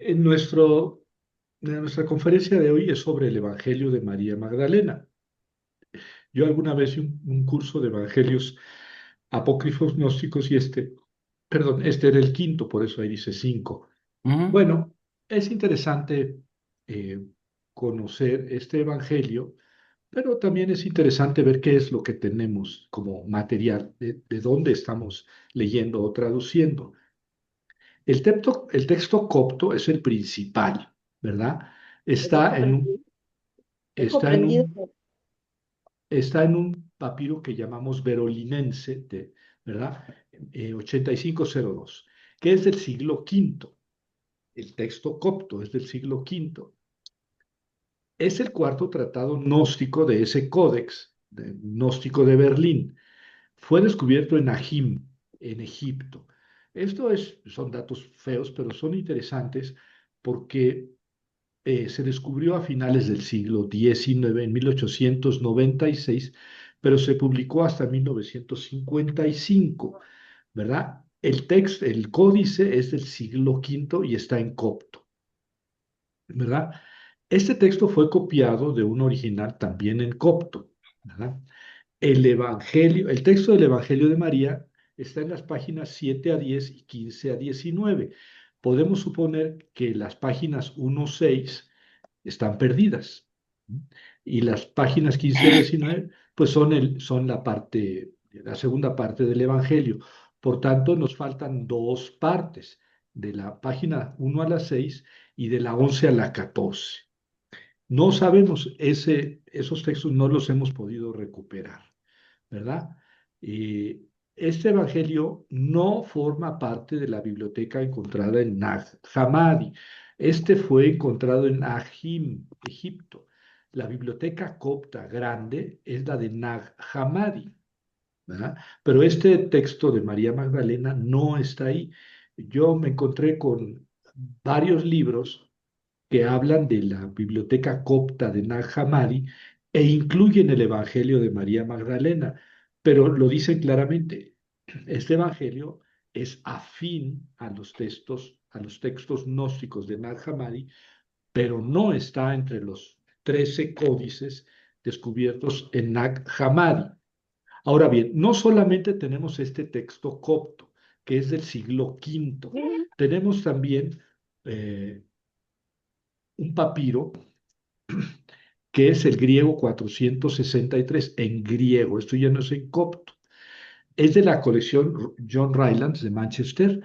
En nuestra conferencia de hoy es sobre el Evangelio de María Magdalena. Yo alguna vez di un curso de evangelios apócrifos gnósticos y este era el quinto, por eso ahí dice cinco. Ujú. Bueno, es interesante eh, conocer este evangelio, pero también es interesante ver qué es lo que tenemos como material, de dónde estamos leyendo o traduciendo. El texto copto es el principal, ¿verdad? Tengo Está en comprendido, un, tengo está en comprendido. un, está en un papiro que llamamos verolinense, ¿verdad? 8502, que es del siglo quinto. El texto copto es del siglo quinto. Es el cuarto tratado gnóstico de ese códex, gnóstico de Berlín. Fue descubierto en Ajim, en Egipto. Son datos feos, pero son interesantes porque se descubrió a finales del siglo XIX, en 1896, pero se publicó hasta 1955, ¿verdad? El códice es del siglo quinto y está en copto, ¿verdad? Este texto fue copiado de un original también en copto, ¿verdad? El texto del Evangelio de María está en las páginas 7 a 10 y 15 a 19. Podemos suponer que las páginas 1 a 6 están perdidas. Y las páginas 15 a 19, pues son la segunda parte del Evangelio. Por tanto, nos faltan dos partes, de la página 1 a la 6 y de la 11 a la 14. No sabemos, esos textos no los hemos podido recuperar, ¿verdad? Eh, este evangelio no forma parte de la biblioteca encontrada en Nag Hammadi. Este fue encontrado en Ajim, Egipto. La biblioteca copta grande es la de Nag Hammadi, ¿verdad? Pero este texto de María Magdalena no está ahí. Yo me encontré con varios libros que hablan de la biblioteca copta de Nag Hammadi e incluyen el Evangelio de María Magdalena, pero lo dicen claramente. Este Evangelio es afín a los textos gnósticos de Nag Hammadi, pero no está entre los 13 códices descubiertos en Nag Hammadi. Ahora bien, no solamente tenemos este texto copto, que es del siglo quinto, tenemos también eh, un papiro que es el griego 463 en griego, esto ya no es en copto. Es de la colección John Rylands de Manchester.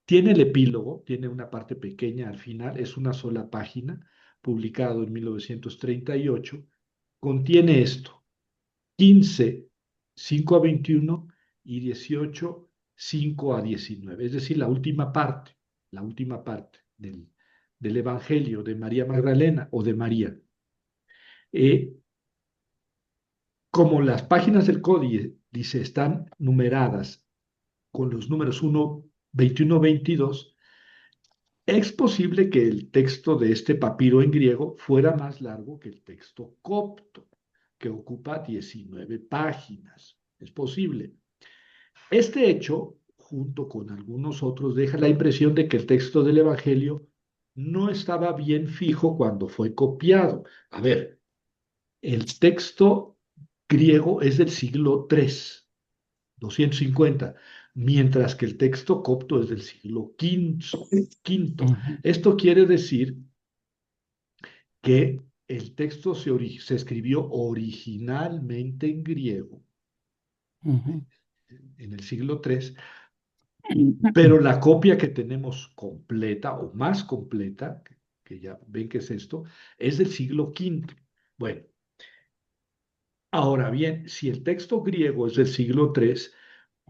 Tiene el epílogo, tiene una parte pequeña al final, es una sola página, publicado en 1938. Contiene esto: 15, 5 a 21 y 18, 5 a 19. Es decir, la última parte del Evangelio de María Magdalena o de María. Eh, Como las páginas del códice están numeradas con los números 1, 21, 22, es posible que el texto de este papiro en griego fuera más largo que el texto copto, que ocupa 19 páginas. Es posible. Este hecho, junto con algunos otros, deja la impresión de que el texto del Evangelio no estaba bien fijo cuando fue copiado. A ver, el texto griego es del siglo III, 250, mientras que el texto copto es del siglo quinto. Ujú, Esto quiere decir que el texto se escribió originalmente en griego, ujú. en el siglo III, pero la copia que tenemos completa o más completa, que ya ven que es esto, es del siglo quinto. Bueno, ahora bien, si el texto griego es del siglo III,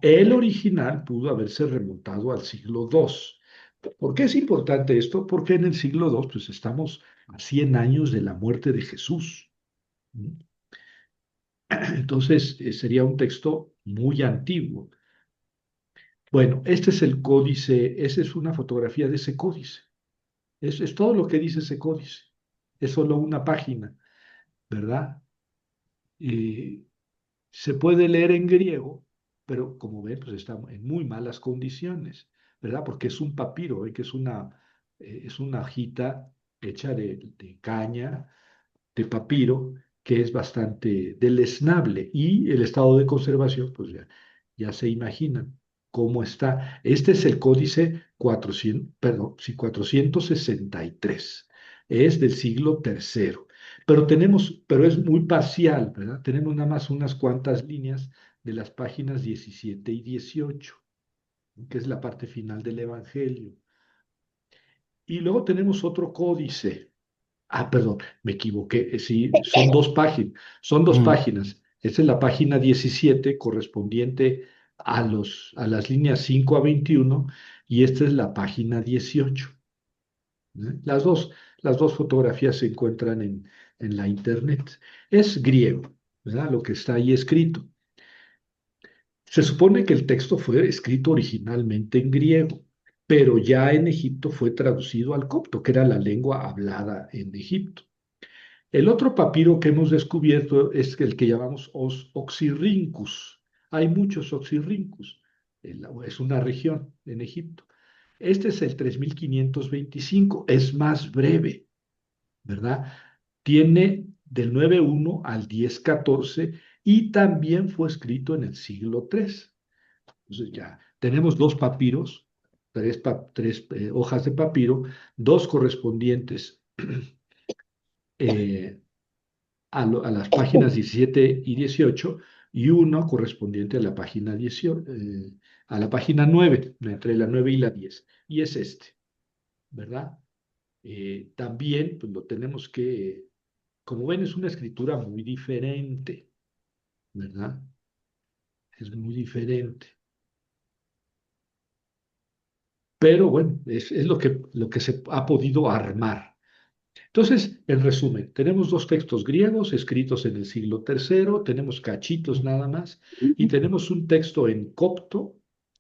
el original pudo haberse remontado al siglo II. ¿Por qué es importante esto? Porque en el siglo II, pues estamos a 100 años de la muerte de Jesús. Entonces, sería un texto muy antiguo. Bueno, este es el códice, esa es una fotografía de ese códice. Es todo lo que dice ese códice. Es solo una página, ¿verdad? Eh, Se puede leer en griego, pero como ven, pues está en muy malas condiciones, ¿verdad? Porque es un papiro, ¿eh? Que es Es una hojita hecha de caña, de papiro, que es bastante deleznable. Y el estado de conservación, pues ya se imaginan cómo está. Este es el códice 400, perdón, sí, 463. Es del siglo tercero. Pero es muy parcial, ¿verdad? Tenemos nada más unas cuantas líneas de las páginas 17 y 18, que es la parte final del Evangelio. Y luego tenemos otro códice. Ah, perdón, me equivoqué. Sí, son dos Mm, páginas. Esta es la página 17 correspondiente a las líneas 5 a 21 y esta es la página 18. ¿Eh? Las dos fotografías se encuentran en la internet. Es griego, ¿verdad? Lo que está ahí escrito. Se supone que el texto fue escrito originalmente en griego, pero ya en Egipto fue traducido al copto, que era la lengua hablada en Egipto. El otro papiro que hemos descubierto es el que llamamos Oxirhynchus. Hay muchos Oxirhynchus. Es una región en Egipto. Este es el 3525. Es más breve, ¿verdad? Tiene del 9.1 al 10.14 y también fue escrito en el siglo III. Entonces ya tenemos dos papiros, tres hojas de papiro, dos correspondientes eh, a las páginas 17 y 18 y uno correspondiente a la página 18, a la página 9, entre la 9 y la 10. Y es este, ¿verdad? También pues lo tenemos que, como ven, es una escritura muy diferente, ¿verdad? Es muy diferente. Pero bueno, es lo que se ha podido armar. Entonces, en resumen, tenemos dos textos griegos escritos en el siglo III, tenemos cachitos nada más, y tenemos un texto en copto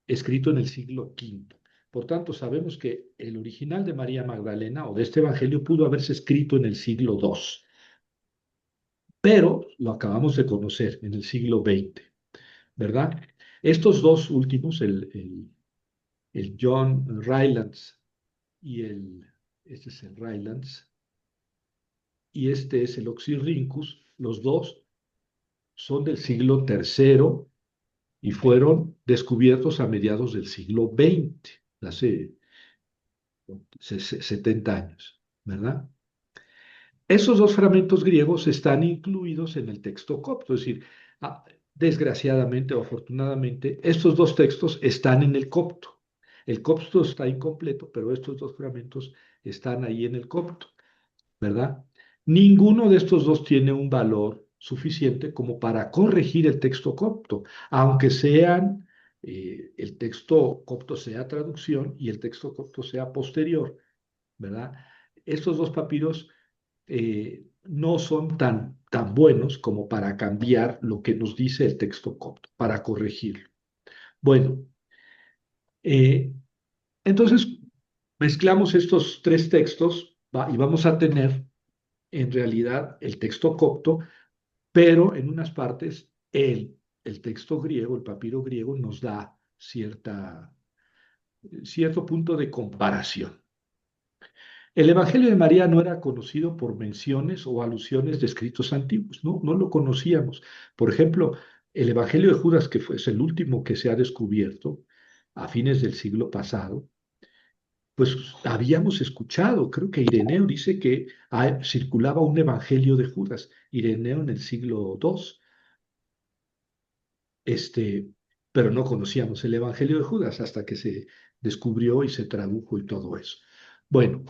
escrito en el siglo V. Por tanto, sabemos que el original de María Magdalena o de este evangelio pudo haberse escrito en el siglo II, pero lo acabamos de conocer en el siglo XX, ¿verdad? Estos dos últimos, el John Rylands y este es el Rylands, y este es el Oxyrhynchus, los dos son del siglo III y fueron descubiertos a mediados del siglo XX, hace 70 años, ¿verdad? Esos dos fragmentos griegos están incluidos en el texto copto, es decir, desgraciadamente o afortunadamente, estos dos textos están en el copto. El copto está incompleto, pero estos dos fragmentos están ahí en el copto. ¿Verdad? Ninguno de estos dos tiene un valor suficiente como para corregir el texto copto, aunque el texto copto sea traducción y el texto copto sea posterior, ¿verdad? Estos dos papiros no son tan buenos como para cambiar lo que nos dice el texto copto, para corregirlo. Bueno, eh, entonces mezclamos estos tres textos y vamos a tener en realidad el texto copto, pero en unas partes el texto griego, el papiro griego, nos da cierto punto de comparación. El Evangelio de María no era conocido por menciones o alusiones de escritos antiguos, no lo conocíamos. Por ejemplo, el Evangelio de Judas, que es el último que se ha descubierto a fines del siglo pasado, pues habíamos escuchado, creo que Ireneo dice que circulaba un evangelio de Judas, Ireneo en el siglo II, este, pero no conocíamos el evangelio de Judas hasta que se descubrió y se tradujo y todo eso. Bueno,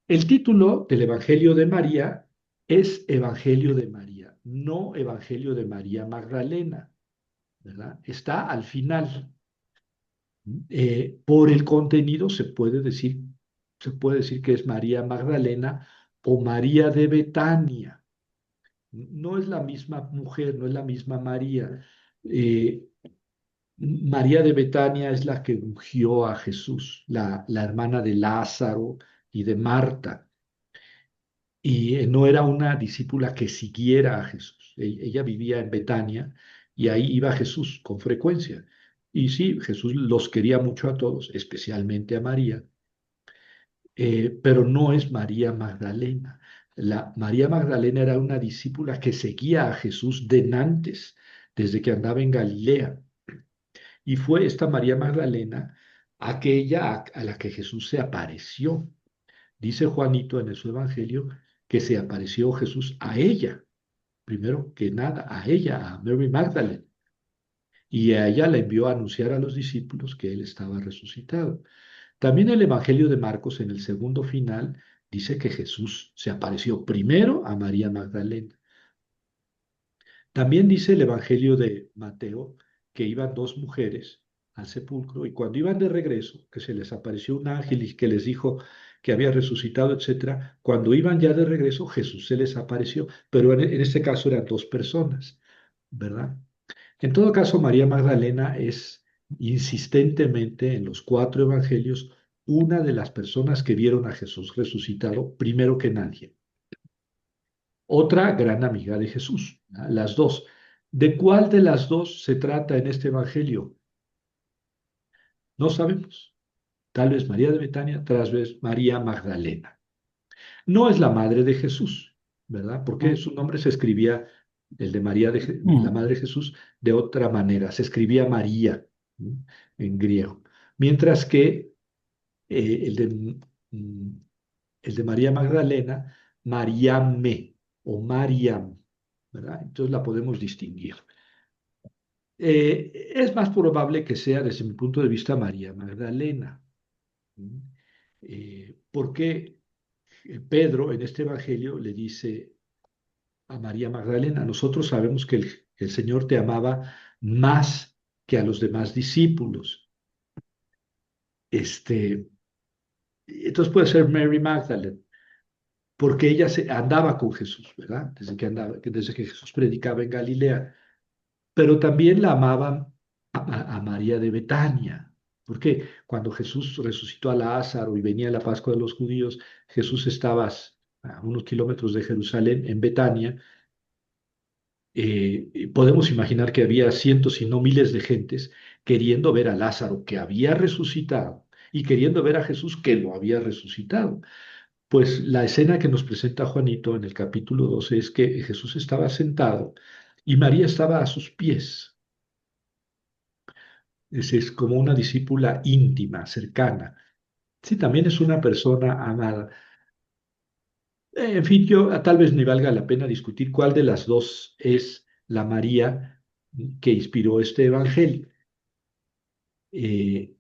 el título del Evangelio de María es Evangelio de María, no Evangelio de María Magdalena, ¿verdad? Está al final. Por el contenido se puede decir que es María Magdalena o María de Betania. No es la misma mujer, no es la misma María. Eh, María de Betania es la que ungió a Jesús, la hermana de Lázaro y de Marta. Y no era una discípula que siguiera a Jesús. Ella vivía en Betania y ahí iba Jesús con frecuencia. Y sí, Jesús los quería mucho a todos, especialmente a María. pero no es María Magdalena. La María Magdalena era una discípula que seguía a Jesús de antes, desde que andaba en Galilea. Y fue esta María Magdalena aquella a la que Jesús se apareció. Dice Juanito en su evangelio que se apareció Jesús a ella, primero que nada, a ella, a Mary Magdalene, y a ella la envió a anunciar a los discípulos que él estaba resucitado. También el evangelio de Marcos, en el segundo final, dice que Jesús se apareció primero a María Magdalena. También dice el Evangelio de Mateo que iban dos mujeres al sepulcro y cuando iban de regreso, que se les apareció un ángel y que les dijo que había resucitado, etcétera, cuando iban ya de regreso, Jesús se les apareció, pero en este caso eran dos personas, ¿verdad? En todo caso, María Magdalena es insistentemente en los cuatro evangelios una de las personas que vieron a Jesús resucitado primero que nadie. Otra gran amiga de Jesús, ¿no? Las dos. ¿De cuál de las dos se trata en este evangelio? No sabemos. Tal vez María de Betania, tal vez María Magdalena. No es la madre de Jesús, ¿verdad? Porque Mm, su nombre se escribía, el de María, la mm, madre de Jesús, de otra manera. Se escribía María, ¿no? En griego. Mientras que el mm, el de María Magdalena, Mariame o Mariam, ¿verdad? Entonces la podemos distinguir. Es más probable que sea, desde mi punto de vista, María Magdalena. ¿Mm? Porque Pedro en este evangelio le dice a María Magdalena, nosotros sabemos que el Señor te amaba más que a los demás discípulos. Este, entonces puede ser Mary Magdalene, porque ella andaba con Jesús, ¿verdad? Desde que Jesús predicaba en Galilea. Pero también la amaban a María de Betania, porque cuando Jesús resucitó a Lázaro y venía la Pascua de los judíos, Jesús estaba a unos kilómetros de Jerusalén, en Betania. Y podemos imaginar que había cientos y no miles de gentes queriendo ver a Lázaro que había resucitado y queriendo ver a Jesús que lo había resucitado. Pues la escena que nos presenta Juanito en el capítulo 12 es que Jesús estaba sentado y María estaba a sus pies. Es como una discípula íntima, cercana. Sí, también es una persona amada. En fin, tal vez ni valga la pena discutir cuál de las dos es la María que inspiró este evangelio. Eh,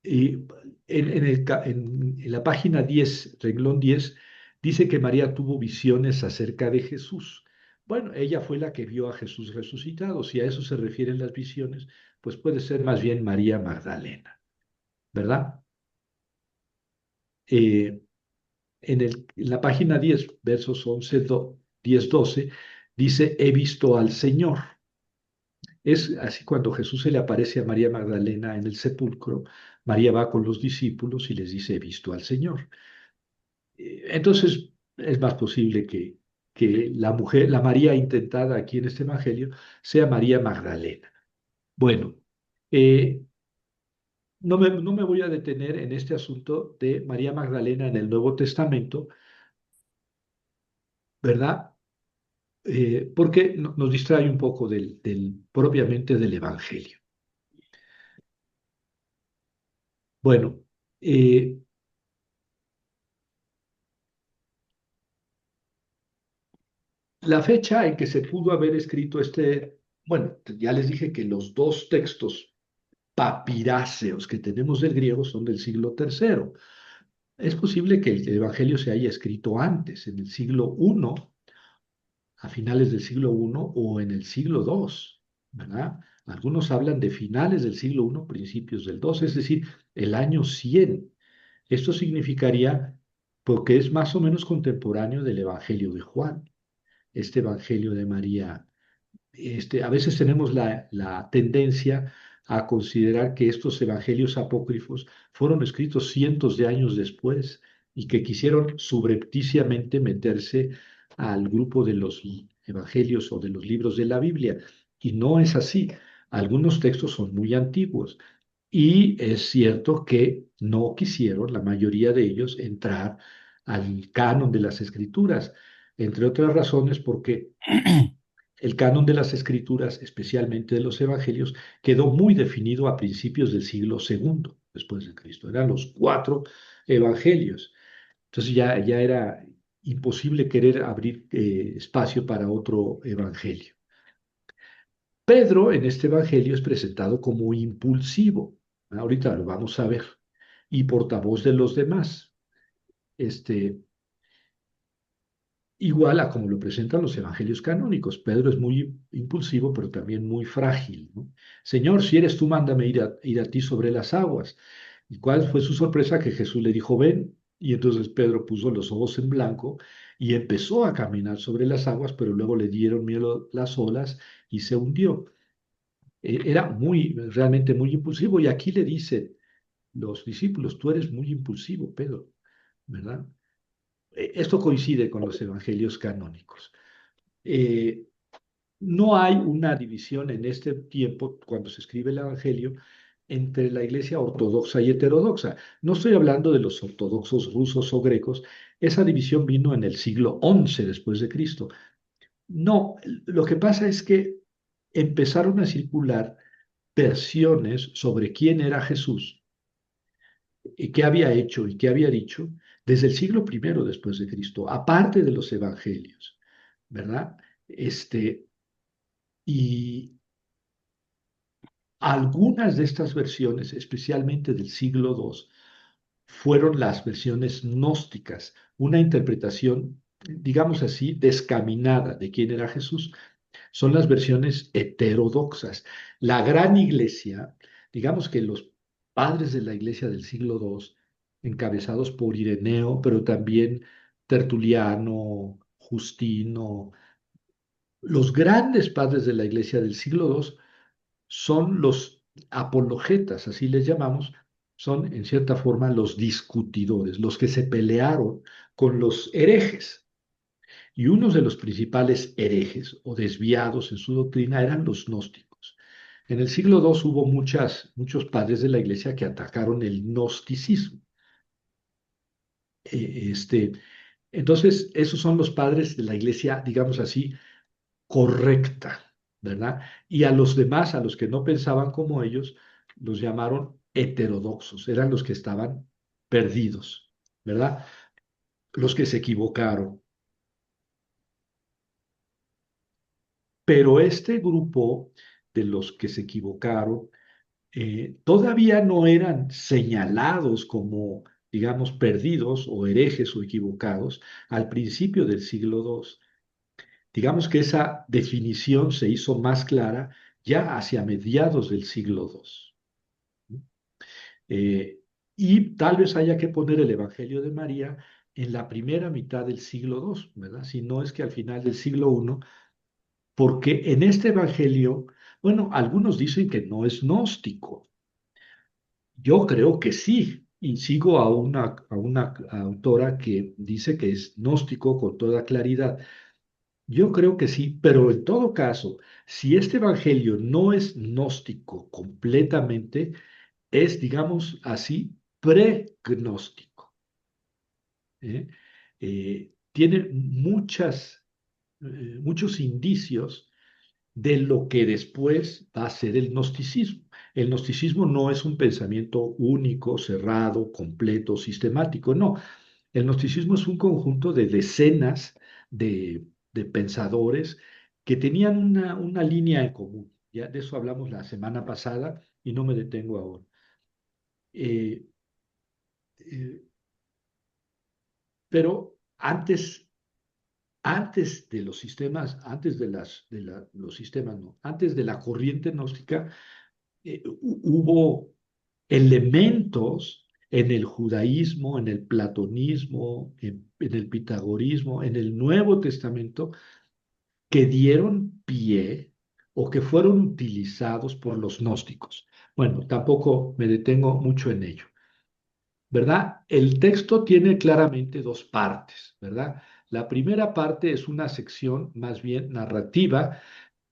y en la página 10, renglón 10, dice que María tuvo visiones acerca de Jesús. Bueno, ella fue la que vio a Jesús resucitado. Si a eso se refieren las visiones, pues puede ser más bien María Magdalena, ¿verdad? Eh, en la página 10, versos 11, 10, 12, dice, he visto al Señor. Es así cuando Jesús se le aparece a María Magdalena en el sepulcro, María va con los discípulos y les dice, he visto al Señor. Entonces, es más posible que la mujer, la María intentada aquí en este evangelio, sea María Magdalena. Bueno, eh, no me voy a detener en este asunto de María Magdalena en el Nuevo Testamento, ¿verdad? Porque nos distrae un poco propiamente del Evangelio. Bueno, eh, la fecha en que se pudo haber escrito bueno, ya les dije que los dos textos papiráceos que tenemos del griego son del siglo tercero. Es posible que el Evangelio se haya escrito antes, en el siglo I, a finales del siglo I o en el siglo II, ¿verdad? Algunos hablan de finales del siglo I, principios del II, es decir, el año 100. Esto significaría, porque es más o menos contemporáneo del Evangelio de Juan, este Evangelio de María. A veces tenemos la tendencia a considerar que estos evangelios apócrifos fueron escritos cientos de años después y que quisieron subrepticiamente meterse al grupo de los evangelios o de los libros de la Biblia. Y no es así. Algunos textos son muy antiguos y es cierto que no quisieron, la mayoría de ellos, entrar al canon de las escrituras, entre otras razones porque el canon de las escrituras, especialmente de los evangelios, quedó muy definido a principios del siglo segundo después de Cristo. Eran los cuatro evangelios. Entonces ya era imposible querer abrir espacio para otro evangelio. Pedro en este evangelio es presentado como impulsivo. Ahorita lo vamos a ver. Y portavoz de los demás. Este, Igual a como lo presentan los evangelios canónicos. Pedro es muy impulsivo, pero también muy frágil, ¿no? Señor, si eres tú, mándame ir a ti sobre las aguas. ¿Y cuál fue su sorpresa? Que Jesús le dijo, ven. Y entonces Pedro puso los ojos en blanco y empezó a caminar sobre las aguas, pero luego le dieron miedo las olas y se hundió. Era realmente muy impulsivo. Y aquí le dicen los discípulos, tú eres muy impulsivo, Pedro, ¿verdad? Esto coincide con los evangelios canónicos. Eh, no hay una división en este tiempo, cuando se escribe el Evangelio, entre la iglesia ortodoxa y heterodoxa. No estoy hablando de los ortodoxos rusos o grecos, esa división vino en el siglo XI después de Cristo. No, lo que pasa es que empezaron a circular versiones sobre quién era Jesús y qué había hecho y qué había dicho desde el siglo primero después de Cristo, aparte de los evangelios, ¿verdad? Y algunas de estas versiones, especialmente del siglo II, fueron las versiones gnósticas, una interpretación, digamos así, descaminada de quién era Jesús. Son las versiones heterodoxas. La gran iglesia, digamos que los padres de la iglesia del siglo II, encabezados por Ireneo, pero también Tertuliano, Justino, los grandes padres de la iglesia del siglo II son los apologetas, así les llamamos, son en cierta forma los discutidores, los que se pelearon con los herejes. Y unos de los principales herejes o desviados en su doctrina eran los gnósticos. En el siglo II hubo muchos padres de la iglesia que atacaron el gnosticismo. Este, entonces, esos son los padres de la iglesia, digamos así, correcta, ¿verdad? Y a los demás, a los que no pensaban como ellos, los llamaron heterodoxos, eran los que estaban perdidos, ¿verdad? Los que se equivocaron. Pero este grupo de los que se equivocaron todavía no eran señalados como, digamos, perdidos o herejes o equivocados al principio del siglo II. Digamos que esa definición se hizo más clara ya hacia mediados del siglo II. Eh, y tal vez haya que poner el Evangelio de María en la primera mitad del siglo II, ¿verdad? Si no es que al final del siglo I, porque en este Evangelio, bueno, algunos dicen que no es gnóstico. Yo creo que sí, y sigo a una autora que dice que es gnóstico con toda claridad. Yo creo que sí, pero en todo caso, si este evangelio no es gnóstico completamente, es, digamos así, pregnóstico. ¿Eh? Tiene muchos indicios de lo que después va a ser el gnosticismo. El gnosticismo no es un pensamiento único, cerrado, completo, sistemático, no. El gnosticismo es un conjunto de decenas de pensadores que tenían una línea en común. Ya de eso hablamos la semana pasada y no me detengo ahora. Eh, eh, pero antes de los sistemas, antes los sistemas, no, antes de la corriente gnóstica, hubo elementos en el judaísmo, en el platonismo, en el pitagorismo, en el Nuevo Testamento, que dieron pie o que fueron utilizados por los gnósticos. Bueno, tampoco me detengo mucho en ello, ¿verdad? El texto tiene claramente dos partes, ¿verdad? La primera parte es una sección más bien narrativa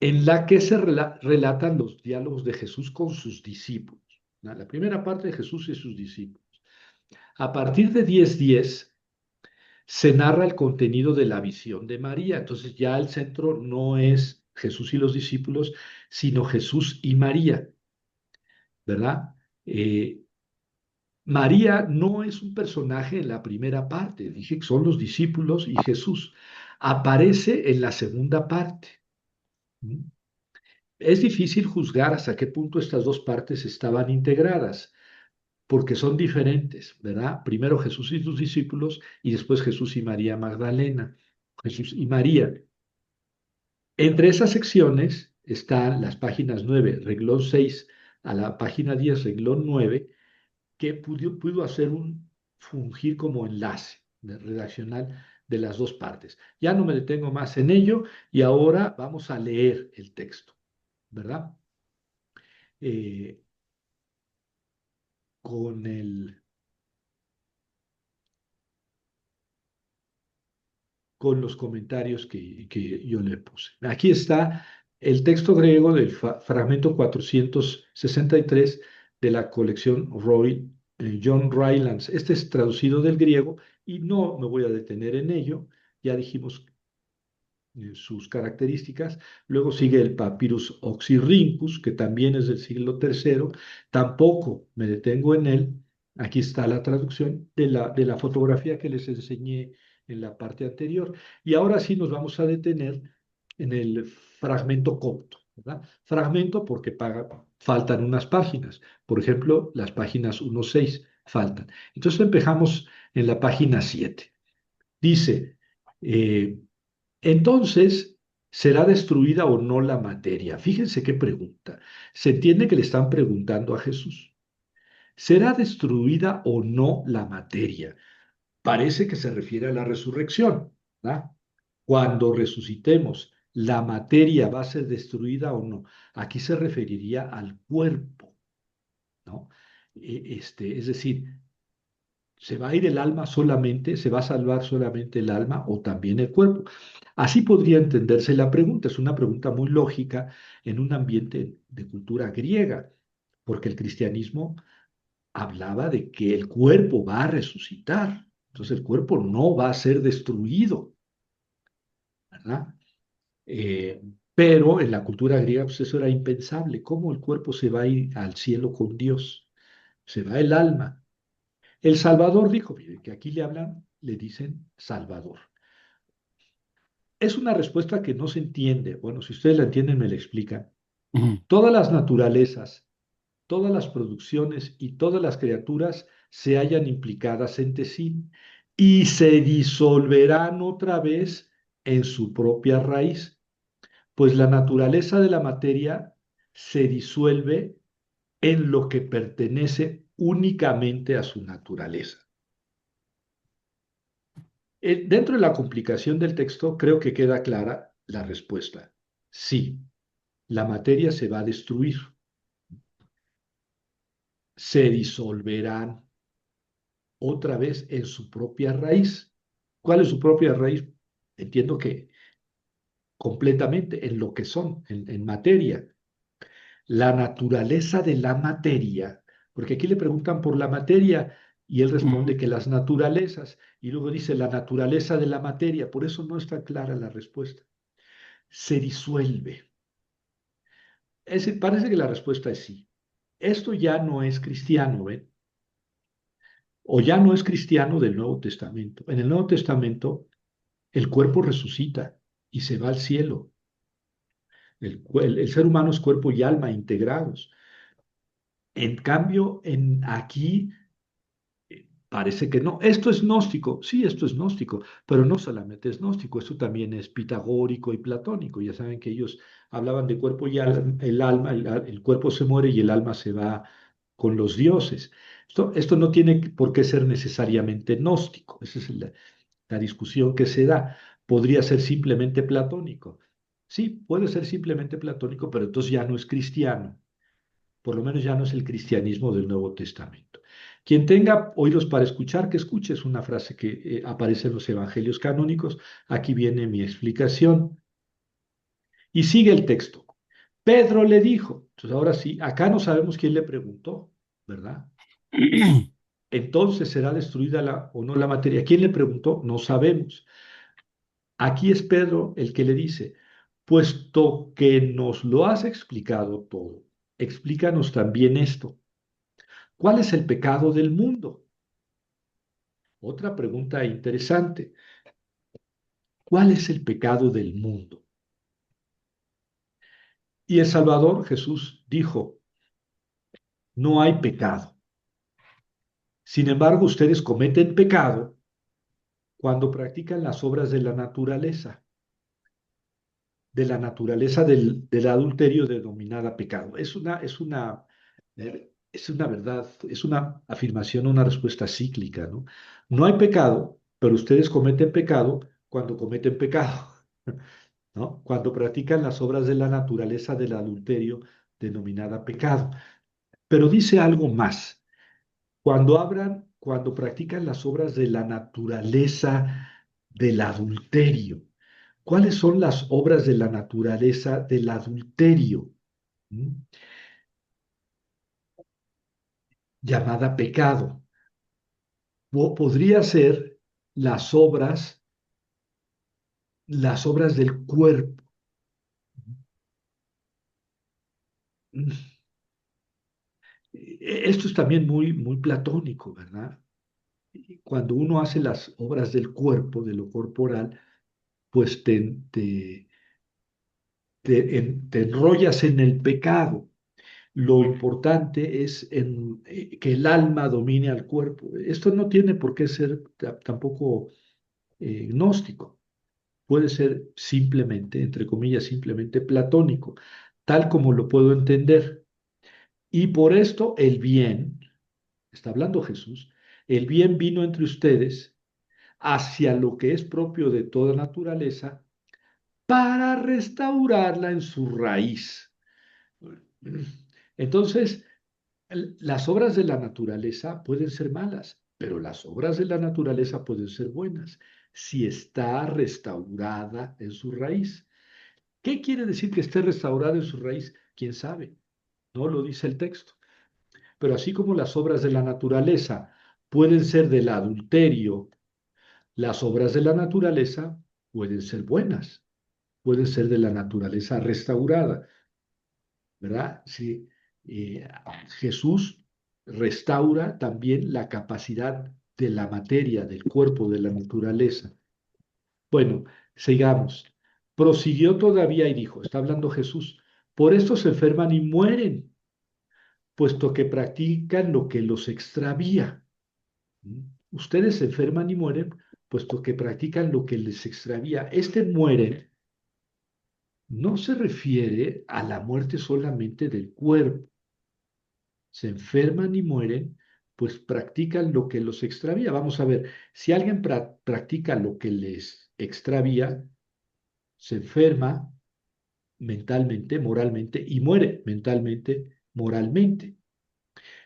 en la que se relatan los diálogos de Jesús con sus discípulos. ¿No? La primera parte de Jesús y sus discípulos. A partir de 10:10 se narra el contenido de la visión de María. Entonces ya el centro no es Jesús y los discípulos, sino Jesús y María, ¿verdad? Eh, María no es un personaje en la primera parte, dije que son los discípulos y Jesús. Aparece en la segunda parte. ¿Mm? Es difícil juzgar hasta qué punto estas dos partes estaban integradas, porque son diferentes, ¿verdad? Primero Jesús y sus discípulos y después Jesús y María Magdalena, Jesús y María. Entre esas secciones están las páginas 9, reglón 6 a la página 10, reglón 9, que pudo hacer fungir como enlace redaccional de las dos partes. Ya no me detengo más en ello y ahora vamos a leer el texto, ¿verdad? Eh, con con los comentarios que yo le puse. Aquí está el texto griego del fragmento 463 de la colección John Rylands. Este es traducido del griego y no me voy a detener en ello. Ya dijimos sus características. Luego sigue el Papyrus Oxyrhynchus, que también es del siglo III. Tampoco me detengo en él. Aquí está la traducción de la fotografía que les enseñé en la parte anterior. Y ahora sí nos vamos a detener en el fragmento copto, ¿verdad? Fragmento porque faltan unas páginas. Por ejemplo, las páginas 1-6 faltan. Entonces empezamos en la página 7. Dice, eh, entonces, ¿será destruida o no la materia? Fíjense qué pregunta. Se entiende que le están preguntando a Jesús. ¿Será destruida o no la materia? Parece que se refiere a la resurrección, ¿verdad? Cuando resucitemos, ¿la materia va a ser destruida o no? Aquí se referiría al cuerpo, ¿no? Es decir, ¿se va a ir el alma solamente? ¿Se va a salvar solamente el alma o también el cuerpo? Así podría entenderse la pregunta. Es una pregunta muy lógica en un ambiente de cultura griega, porque el cristianismo hablaba de que el cuerpo va a resucitar. Entonces el cuerpo no va a ser destruido, ¿verdad? Eh, pero en la cultura griega, pues eso era impensable. ¿Cómo el cuerpo se va a ir al cielo con Dios? Se va el alma. El Salvador dijo, mire, que aquí le hablan, le dicen Salvador. Es una respuesta que no se entiende. Bueno, si ustedes la entienden, me la explican. Ujú, Todas las naturalezas, todas las producciones y todas las criaturas se hallan implicadas entre sí y se disolverán otra vez en su propia raíz, pues la naturaleza de la materia se disuelve en lo que pertenece únicamente a su naturaleza. Dentro de la complicación del texto, creo que queda clara la respuesta. Sí, la materia se va a destruir, se disolverán otra vez en su propia raíz. ¿Cuál es su propia raíz? Entiendo que completamente en lo que son, en materia. La naturaleza de la materia, porque aquí le preguntan por la materia y él responde ujú. que las naturalezas, y luego dice la naturaleza de la materia, por eso no está clara la respuesta. Se disuelve. Parece que la respuesta es sí. Esto ya no es cristiano, ¿ven? O ya no es cristiano del Nuevo Testamento. En el Nuevo Testamento, el cuerpo resucita y se va al cielo. El ser humano es cuerpo y alma integrados. En cambio, aquí parece que no. Esto es gnóstico. Sí, esto es gnóstico, pero no solamente es gnóstico, esto también es pitagórico y platónico. Ya saben que ellos hablaban de cuerpo y alma, el cuerpo se muere y el alma se va con los dioses. Esto no tiene por qué ser necesariamente gnóstico. Esa es la discusión que se da. Podría ser simplemente platónico. Sí, puede ser simplemente platónico, pero entonces ya no es cristiano. Por lo menos ya no es el cristianismo del Nuevo Testamento. Quien tenga oídos para escuchar, que escuche, es una frase que aparece en los evangelios canónicos. Aquí viene mi explicación. Y sigue el texto. Pedro le dijo, entonces ahora sí, acá no sabemos quién le preguntó, ¿verdad? entonces será destruida o no la materia. ¿Quién le preguntó? No sabemos. Aquí es Pedro el que le dice, puesto que nos lo has explicado todo, explícanos también esto. ¿Cuál es el pecado del mundo? Otra pregunta interesante. ¿Cuál es el pecado del mundo? Y el Salvador Jesús dijo, no hay pecado. Sin embargo, ustedes cometen pecado cuando practican las obras de la naturaleza del adulterio denominada pecado. Es una verdad, es una afirmación, una respuesta cíclica, ¿no? No hay pecado, pero ustedes cometen pecado cuando cometen pecado, ¿no? Cuando practican las obras de la naturaleza del adulterio denominada pecado. Pero dice algo más. Cuando practican las obras de la naturaleza del adulterio. ¿Cuáles son las obras de la naturaleza del adulterio? ¿Mm? Llamada pecado. Podría ser las las obras del cuerpo. Mm. Esto es también muy platónico, ¿verdad? Cuando uno hace las obras del cuerpo, de lo corporal, pues te enrollas en el pecado. Lo importante es que el alma domine al cuerpo. Esto no tiene por qué ser tampoco gnóstico. Puede ser simplemente, entre comillas, simplemente platónico, tal como lo puedo entender. Y por esto el bien, está hablando Jesús, el bien vino entre ustedes hacia lo que es propio de toda naturaleza para restaurarla en su raíz. Entonces, las obras de la naturaleza pueden ser malas, pero las obras de la naturaleza pueden ser buenas si está restaurada en su raíz. ¿Qué quiere decir que esté restaurada en su raíz? ¿Quién sabe? No lo dice el texto. Pero así como las obras de la naturaleza pueden ser del adulterio, las obras de la naturaleza pueden ser buenas, pueden ser de la naturaleza restaurada. ¿Verdad? Sí. Eh, Jesús restaura también la capacidad de la materia, del cuerpo, de la naturaleza. Bueno, sigamos. Prosiguió todavía y dijo, está hablando Jesús, por esto se enferman y mueren, puesto que practican lo que los extravía. ¿Mm? Ustedes se enferman y mueren, puesto que practican lo que les extravía. Este mueren no se refiere a la muerte solamente del cuerpo, se enferman y mueren, pues practican lo que los extravía. Vamos a ver, si alguien practica lo que les extravía, se enferma mentalmente, moralmente y muere mentalmente, moralmente.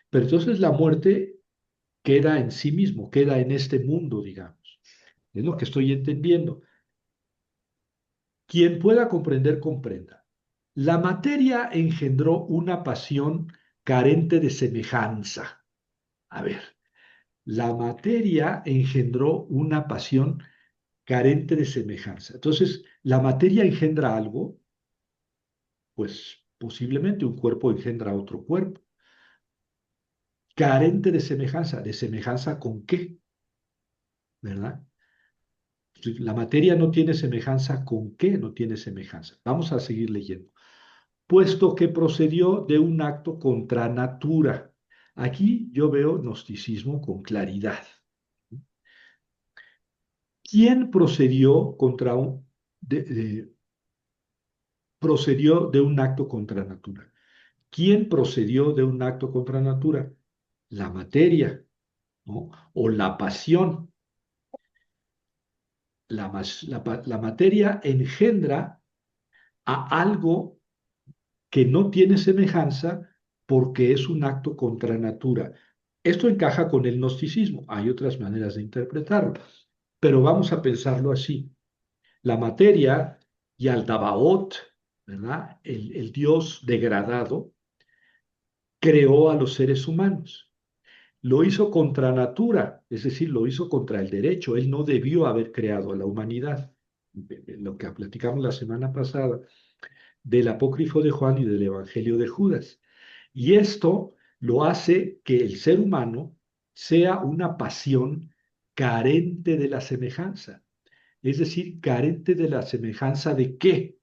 Pero entonces la muerte queda en sí mismo, queda en este mundo, digamos. Es lo que estoy entendiendo. Quien pueda comprender, comprenda. La materia engendró una pasión carente de semejanza. A ver, la materia engendró una pasión carente de semejanza. Entonces, la materia engendra algo, pues posiblemente un cuerpo engendra otro cuerpo. Carente de semejanza con qué? ¿Verdad? Si la materia no tiene semejanza, ¿con qué no tiene semejanza? Vamos a seguir leyendo. Puesto que procedió de un acto contra natura. Aquí yo veo gnosticismo con claridad. ¿Quién procedió contra procedió de un acto contra natura? ¿Quién procedió de un acto contra natura? La materia, ¿no? O la pasión. La materia engendra a algo que no tiene semejanza porque es un acto contra natura. Esto encaja con el gnosticismo. Hay otras maneras de interpretarlo, pero vamos a pensarlo así. La materia y al Dabaot, ¿verdad? El Dios degradado, creó a los seres humanos. lo hizo contra natura, es decir, lo hizo contra el derecho. Él no debió haber creado a la humanidad. Lo que platicamos la semana pasada del apócrifo de Juan y del Evangelio de Judas. Y esto lo hace que el ser humano sea una pasión carente de la semejanza. Es decir, carente de la semejanza de qué.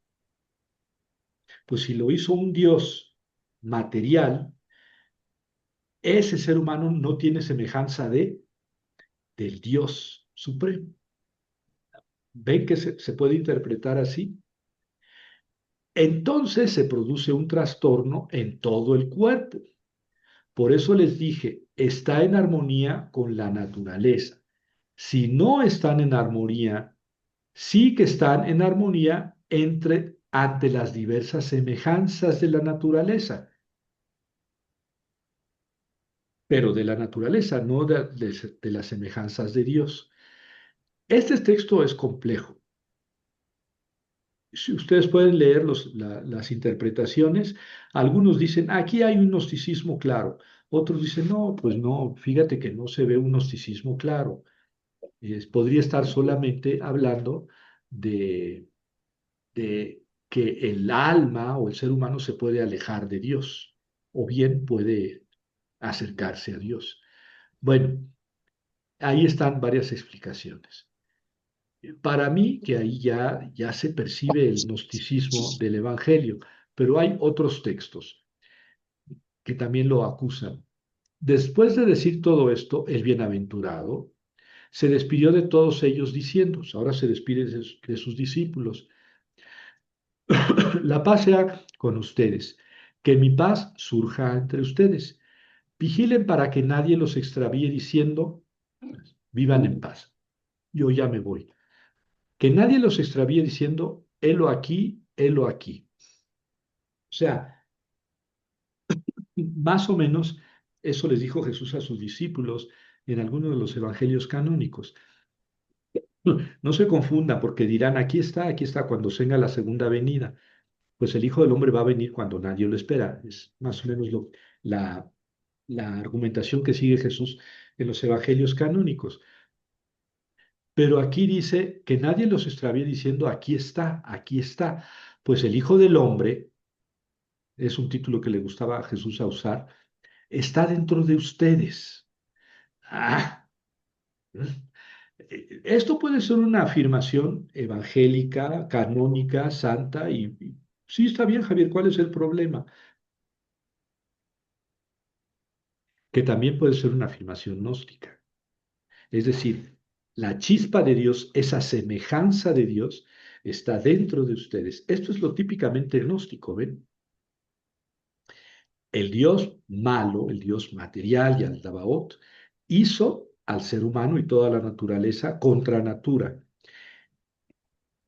Pues si lo hizo un Dios material, ese ser humano no tiene semejanza del Dios supremo. ¿Ven que se puede interpretar así? Entonces se produce un trastorno en todo el cuerpo. Por eso les dije, está en armonía con la naturaleza. Si no están en armonía, sí que están en armonía ante las diversas semejanzas de la naturaleza, pero de la naturaleza, no de las semejanzas de Dios. Este texto es complejo. Si ustedes pueden leer las interpretaciones, algunos dicen, aquí hay un gnosticismo claro. Otros dicen, no, pues no, fíjate que no se ve un gnosticismo claro. Podría estar solamente hablando de, de que el alma o el ser humano se puede alejar de Dios o bien puede acercarse a Dios. Bueno, ahí están varias explicaciones. Para mí, que ahí ya se percibe el gnosticismo del Evangelio, pero hay otros textos que también lo acusan. Después de decir todo esto, el bienaventurado se despidió de todos ellos diciendo, ahora se despide de sus discípulos, la paz sea con ustedes, que mi paz surja entre ustedes. Vigilen para que nadie los extravíe diciendo, vivan en paz. Yo ya me voy. Que nadie los extravíe diciendo, helo aquí, helo aquí. O sea, más o menos eso les dijo Jesús a sus discípulos en algunos de los evangelios canónicos. No se confunda porque dirán, aquí está, cuando venga la segunda venida. Pues el Hijo del Hombre va a venir cuando nadie lo espera. Es más o menos la, la argumentación que sigue Jesús en los evangelios canónicos. Pero aquí dice que nadie los extravíe diciendo, aquí está, aquí está. Pues el Hijo del Hombre, es un título que le gustaba a Jesús a usar, está dentro de ustedes. Ah, esto puede ser una afirmación evangélica, canónica, santa, y sí está bien, Javier, ¿cuál es el problema? Que también puede ser una afirmación gnóstica. Es decir, la chispa de Dios, esa semejanza de Dios, está dentro de ustedes. Esto es lo típicamente gnóstico, ¿ven? El Dios malo, el Dios material y al Dabaot, hizo al ser humano y toda la naturaleza contra natura.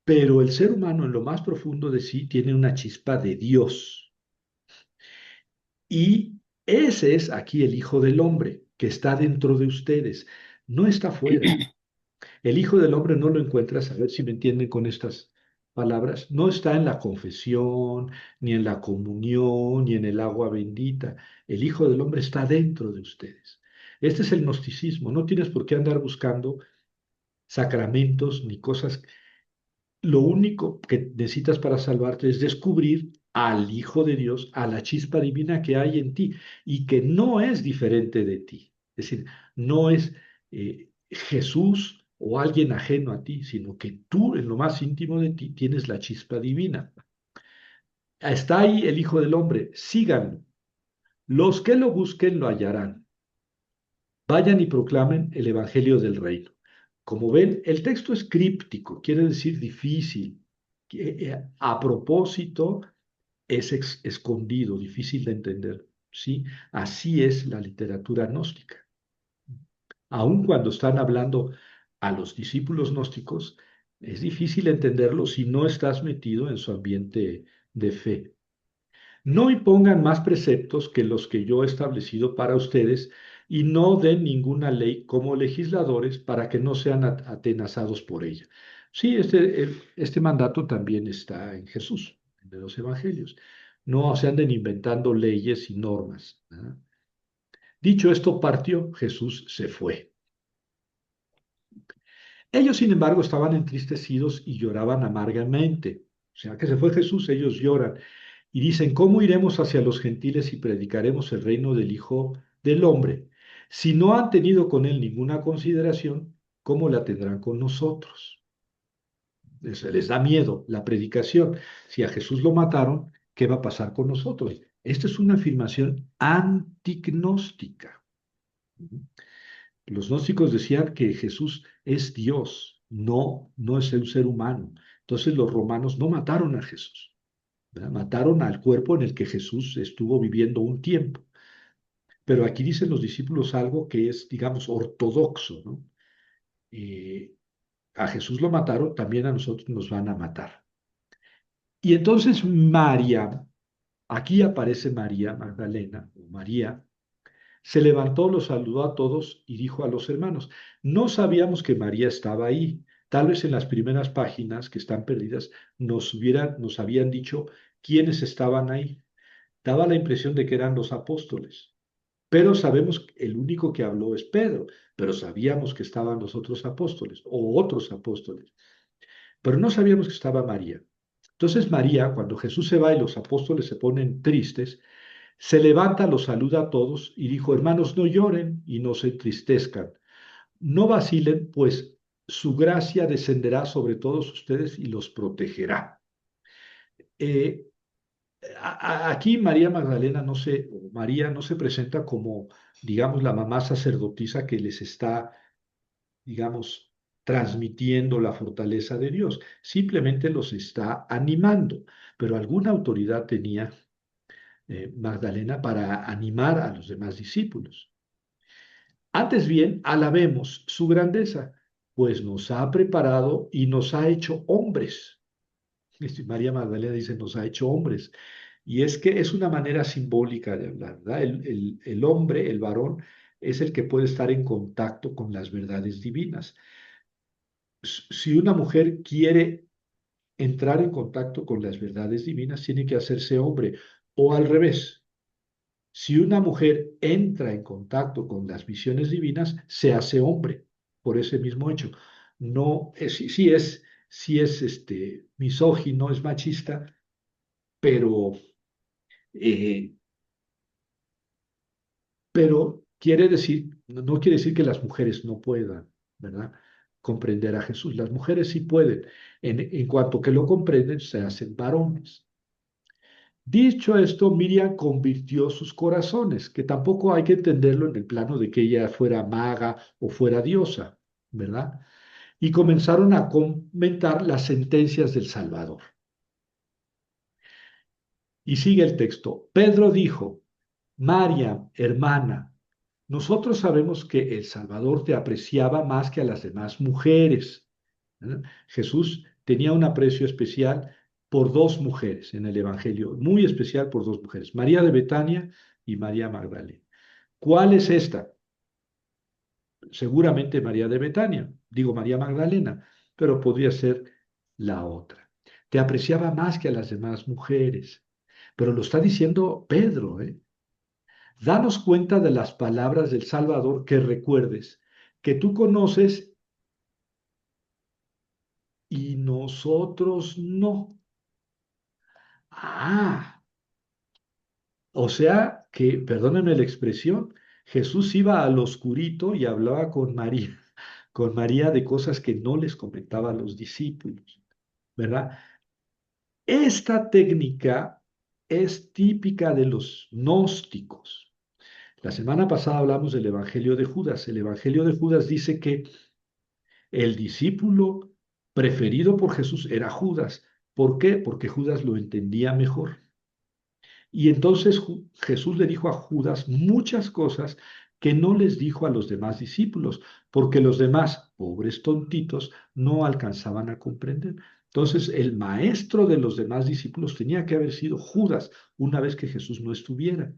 Pero el ser humano en lo más profundo de sí tiene una chispa de Dios. Y ese es aquí el Hijo del Hombre, que está dentro de ustedes, no está fuera. El Hijo del Hombre no lo encuentras, a ver si me entienden con estas palabras, no está en la confesión, ni en la comunión, ni en el agua bendita. El Hijo del Hombre está dentro de ustedes. Este es el gnosticismo. No tienes por qué andar buscando sacramentos ni cosas. Lo único que necesitas para salvarte es descubrir al Hijo de Dios, a la chispa divina que hay en ti y que no es diferente de ti. Es decir, no es Jesús o alguien ajeno a ti, sino que tú en lo más íntimo de ti tienes la chispa divina. Está ahí el Hijo del Hombre, síganlo. Los que lo busquen lo hallarán. Vayan y proclamen el Evangelio del Reino. Como ven, el texto es críptico, quiere decir difícil. A propósito, es escondido, difícil de entender. ¿Sí? Así es la literatura gnóstica. Aun cuando están hablando a los discípulos gnósticos, es difícil entenderlo si no estás metido en su ambiente de fe. No impongan más preceptos que los que yo he establecido para ustedes y no den ninguna ley como legisladores para que no sean atenazados por ella. Sí, este mandato también está en Jesús, en los evangelios. No se anden inventando leyes y normas, ¿verdad? Dicho esto, partió, Jesús se fue. Ellos, sin embargo, estaban entristecidos y lloraban amargamente. O sea, que se fue Jesús, ellos lloran. Y dicen, ¿cómo iremos hacia los gentiles y predicaremos el reino del Hijo del Hombre? Si no han tenido con él ninguna consideración, ¿cómo la tendrán con nosotros? Les da miedo la predicación. Si a Jesús lo mataron, ¿qué va a pasar con nosotros? Esta es una afirmación antignóstica. Los gnósticos decían que Jesús es Dios, no es un ser humano. Entonces los romanos no mataron a Jesús, ¿verdad? Mataron al cuerpo en el que Jesús estuvo viviendo un tiempo. Pero aquí dicen los discípulos algo que es, digamos, ortodoxo, ¿no? Eh, a Jesús lo mataron, también a nosotros nos van a matar. Y entonces María, aquí aparece María Magdalena, o María, se levantó, los saludó a todos y dijo a los hermanos, no sabíamos que María estaba ahí. Tal vez en las primeras páginas que están perdidas nos habían dicho quiénes estaban ahí. Daba la impresión de que eran los apóstoles. Pero sabemos que el único que habló es Pedro, pero sabíamos que estaban los otros apóstoles o otros apóstoles, pero no sabíamos que estaba María. Entonces María, cuando Jesús se va y los apóstoles se ponen tristes, se levanta, los saluda a todos y dijo, hermanos, no lloren y no se entristezcan, no vacilen, pues su gracia descenderá sobre todos ustedes y los protegerá. Eh, Aquí María Magdalena no se, o María no se presenta como, digamos, la mamá sacerdotisa que les está, digamos, transmitiendo la fortaleza de Dios. Simplemente los está animando, pero alguna autoridad tenía Magdalena para animar a los demás discípulos. Antes bien, alabemos su grandeza, pues nos ha preparado y nos ha hecho hombres. María Magdalena dice, nos ha hecho hombres. Y es que es una manera simbólica de hablar, ¿verdad? El hombre, el varón, es el que puede estar en contacto con las verdades divinas. Si una mujer quiere entrar en contacto con las verdades divinas, tiene que hacerse hombre. O al revés, si una mujer entra en contacto con las visiones divinas, se hace hombre por ese mismo hecho. No, sí es misógino, es machista, pero eh, pero quiere decir, no quiere decir que las mujeres no puedan, ¿verdad? Comprender a Jesús. Las mujeres sí pueden. En cuanto que lo comprenden, se hacen varones. Dicho esto, Miriam convirtió sus corazones, que tampoco hay que entenderlo en el plano de que ella fuera maga o fuera diosa, ¿verdad? Y comenzaron a comentar las sentencias del Salvador. Y sigue el texto. Pedro dijo, María, hermana, nosotros sabemos que el Salvador te apreciaba más que a las demás mujeres. ¿Eh? Jesús tenía un aprecio especial por dos mujeres en el Evangelio, muy especial por dos mujeres, María de Betania y María Magdalena. ¿Cuál es esta? Seguramente María de Betania, digo María Magdalena, pero podría ser la otra. Te apreciaba más que a las demás mujeres, pero lo está diciendo Pedro, ¿eh? Danos cuenta de las palabras del Salvador que recuerdes, que tú conoces y nosotros no. Ah, o sea que, perdónenme la expresión, Jesús iba al oscurito y hablaba con María de cosas que no les comentaba a los discípulos, ¿verdad? Esta técnica es típica de los gnósticos. La semana pasada hablamos del Evangelio de Judas. El Evangelio de Judas dice que el discípulo preferido por Jesús era Judas. ¿Por qué? Porque Judas lo entendía mejor. Y entonces Jesús le dijo a Judas muchas cosas que no les dijo a los demás discípulos, porque los demás, pobres tontitos, no alcanzaban a comprender. Entonces, el maestro de los demás discípulos tenía que haber sido Judas una vez que Jesús no estuviera.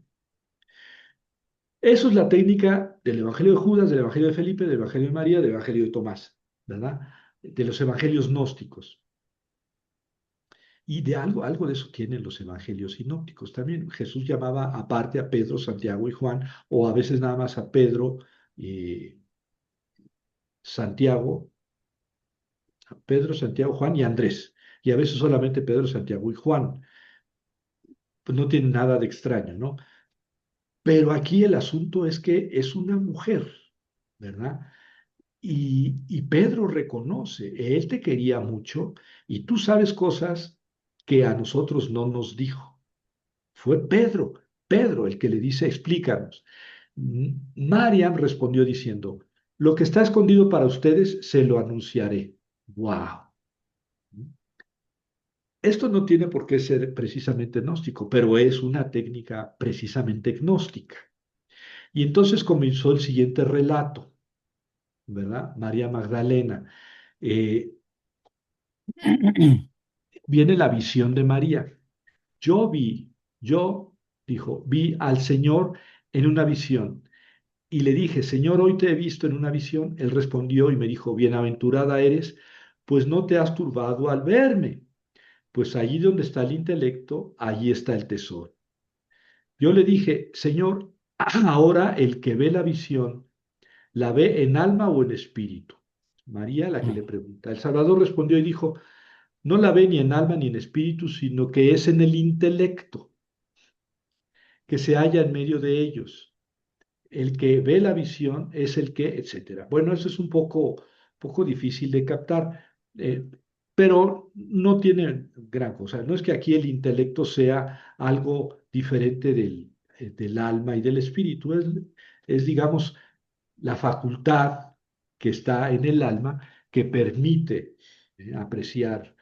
Eso es la técnica del Evangelio de Judas, del Evangelio de Felipe, del Evangelio de María, del Evangelio de Tomás, ¿verdad? De los evangelios gnósticos. Y de algo de eso tienen los evangelios sinópticos también. Jesús llamaba aparte a Pedro, Santiago y Juan, o a veces nada más a Pedro, eh, Santiago, Juan y Andrés. Y a veces solamente Pedro, Santiago y Juan. Pues no tiene nada de extraño, ¿no? Pero aquí el asunto es que es una mujer, ¿verdad? Y Pedro reconoce, él te quería mucho y tú sabes cosas que a nosotros no nos dijo. Fue Pedro el que le dice, explícanos. Mariam respondió diciendo, lo que está escondido para ustedes se lo anunciaré. ¡Wow! Esto no tiene por qué ser precisamente gnóstico, pero es una técnica precisamente gnóstica. Y entonces comenzó el siguiente relato, ¿verdad? María Magdalena. Eh, Viene la visión de María. Yo vi, yo, dijo, vi al Señor en una visión. Y le dije, Señor, hoy te he visto en una visión. Él respondió y me dijo, bienaventurada eres, pues no te has turbado al verme, pues allí donde está el intelecto, allí está el tesoro. Yo le dije, Señor, ahora el que ve la visión, ¿la ve en alma o en espíritu? María, la que le pregunta. El Salvador respondió y dijo, no la ve ni en alma ni en espíritu, sino que es en el intelecto, que se halla en medio de ellos. El que ve la visión es el que, etcétera. Bueno, eso es un poco difícil de captar, eh, pero no tiene gran cosa. No es que aquí el intelecto sea algo diferente del alma y del espíritu, digamos, la facultad que está en el alma que permite apreciar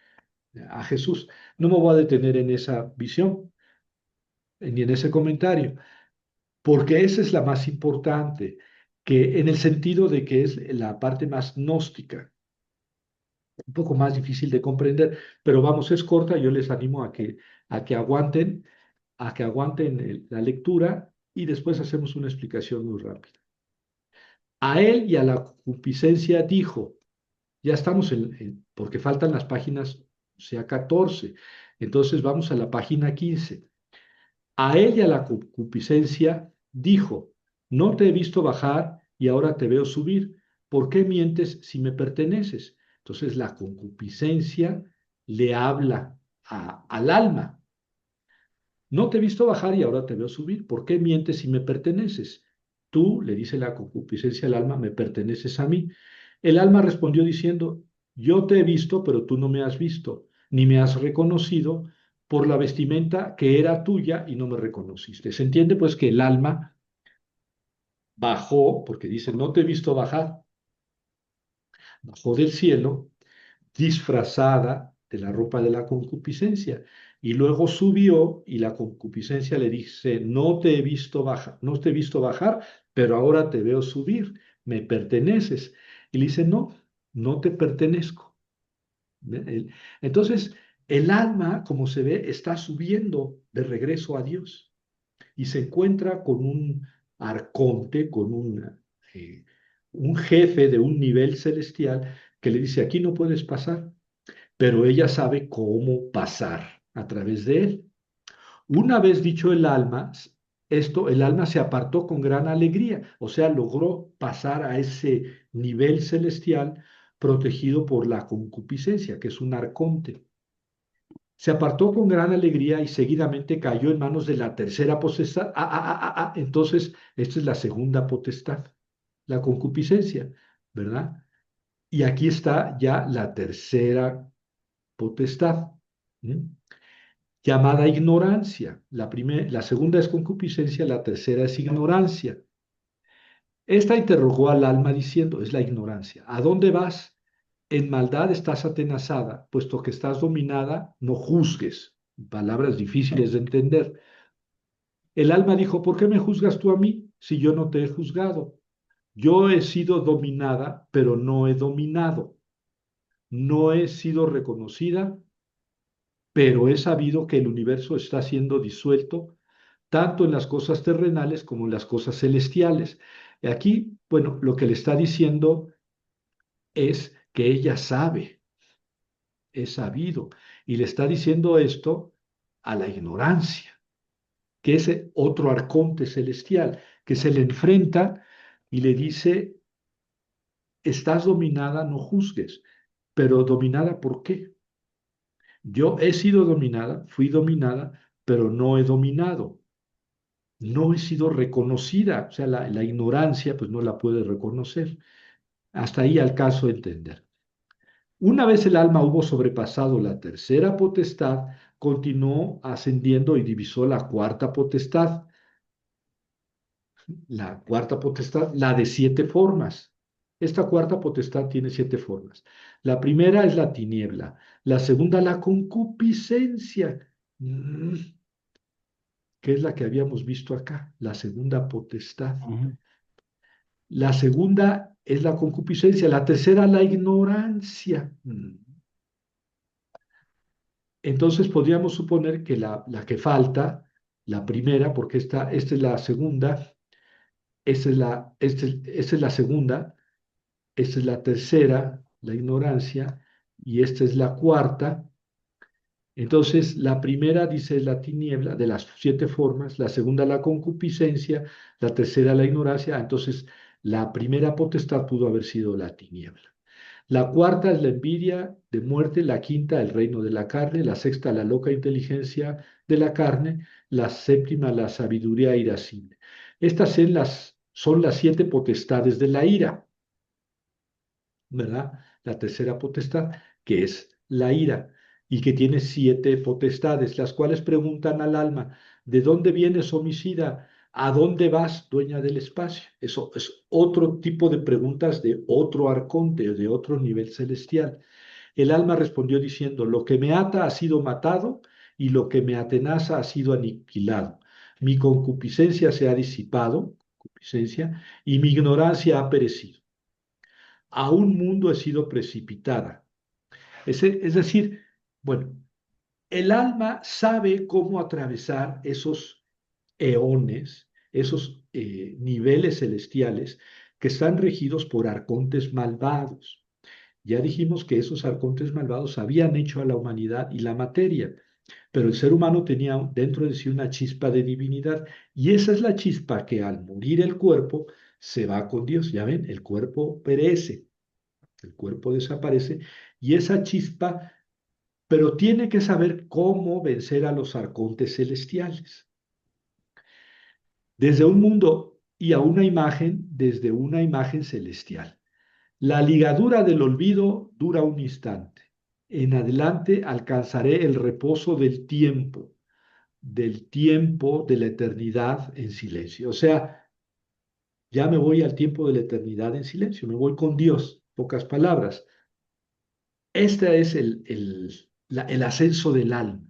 a Jesús. No me voy a detener en esa visión ni en ese comentario, porque esa es la más importante, que en el sentido de que es la parte más gnóstica, un poco más difícil de comprender, pero vamos, es corta, yo les animo a que aguanten la lectura y después hacemos una explicación muy rápida. A él y a la concupiscencia dijo, ya estamos porque faltan las páginas, o sea, 14, entonces vamos a la página 15. A ella la concupiscencia dijo, no te he visto bajar y ahora te veo subir. ¿Por qué mientes si me perteneces? Entonces la concupiscencia le habla al alma. No te he visto bajar y ahora te veo subir. ¿Por qué mientes si me perteneces? Tú, le dice la concupiscencia al alma, me perteneces a mí. El alma respondió diciendo, yo te he visto, pero tú no me has visto, ni me has reconocido por la vestimenta que era tuya y no me reconociste. Se entiende pues que el alma bajó, porque dice, no te he visto bajar, bajó del cielo disfrazada de la ropa de la concupiscencia. Y luego subió y la concupiscencia le dice, no te he visto bajar, no te he visto bajar, pero ahora te veo subir, me perteneces. Y le dice, no, no te pertenezco. Entonces, el alma, como se ve, está subiendo de regreso a Dios y se encuentra con un arconte, con un jefe de un nivel celestial que le dice, aquí no puedes pasar, pero ella sabe cómo pasar a través de él. Una vez dicho el alma, el alma se apartó con gran alegría, o sea, logró pasar a ese nivel celestial protegido por la concupiscencia, que es un arconte. Se apartó con gran alegría y seguidamente cayó en manos de la tercera potestad. Entonces, esta es la segunda potestad, la concupiscencia, ¿verdad? Y aquí está ya la tercera potestad, ¿m? Llamada ignorancia. La segunda es concupiscencia, la tercera es ignorancia. Esta interrogó al alma diciendo, es la ignorancia, ¿a dónde vas? En maldad estás atenazada, puesto que estás dominada, no juzgues. Palabras difíciles de entender. El alma dijo, ¿por qué me juzgas tú a mí si yo no te he juzgado? Yo he sido dominada, pero no he dominado. No he sido reconocida, pero he sabido que el universo está siendo disuelto tanto en las cosas terrenales como en las cosas celestiales. Y aquí, bueno, lo que le está diciendo es que ella sabe, es sabido. Y le está diciendo esto a la ignorancia, que es otro arconte celestial, que se le enfrenta y le dice, estás dominada, no juzgues, pero dominada ¿por qué? Yo he sido dominada, fui dominada, pero no he dominado. No he sido reconocida, o sea, la ignorancia pues no la puede reconocer. Hasta ahí alcanzo a entender. Una vez el alma hubo sobrepasado la tercera potestad, continuó ascendiendo y divisó la cuarta potestad. La cuarta potestad, la de siete formas. Esta cuarta potestad tiene siete formas. La primera es la tiniebla, la segunda la concupiscencia, que es la que habíamos visto acá, la segunda potestad. Ujú, La segunda es la concupiscencia, la tercera la ignorancia. Entonces podríamos suponer que la que falta, la primera, porque esta es la segunda, esta es la segunda, esta es la tercera, la ignorancia, y esta es la cuarta. Entonces, la primera dice la tiniebla de las siete formas, la segunda la concupiscencia, la tercera la ignorancia. Entonces, la primera potestad pudo haber sido la tiniebla. La cuarta es la envidia de muerte, la quinta el reino de la carne, la sexta la loca inteligencia de la carne, la séptima la sabiduría irascible. Estas son las siete potestades de la ira, ¿verdad? La tercera potestad, que es la ira, y que tiene siete potestades, las cuales preguntan al alma, ¿de dónde vienes, homicida? ¿A dónde vas, dueña del espacio? Eso es otro tipo de preguntas de otro arconte, de otro nivel celestial. El alma respondió diciendo, lo que me ata ha sido matado y lo que me atenaza ha sido aniquilado. Mi concupiscencia se ha disipado, concupiscencia, y mi ignorancia ha perecido. A un mundo he sido precipitada. Es decir, bueno, el alma sabe cómo atravesar esos eones, esos niveles celestiales que están regidos por arcontes malvados. Ya dijimos que esos arcontes malvados habían hecho a la humanidad y la materia, pero el ser humano tenía dentro de sí una chispa de divinidad y esa es la chispa que al morir el cuerpo se va con Dios. Ya ven, el cuerpo perece, el cuerpo desaparece y esa chispa, pero tiene que saber cómo vencer a los arcontes celestiales. Desde un mundo y a una imagen, desde una imagen celestial. La ligadura del olvido dura un instante. En adelante alcanzaré el reposo del tiempo de la eternidad en silencio. O sea, ya me voy al tiempo de la eternidad en silencio, me voy con Dios, pocas palabras. Este es el ascenso del alma.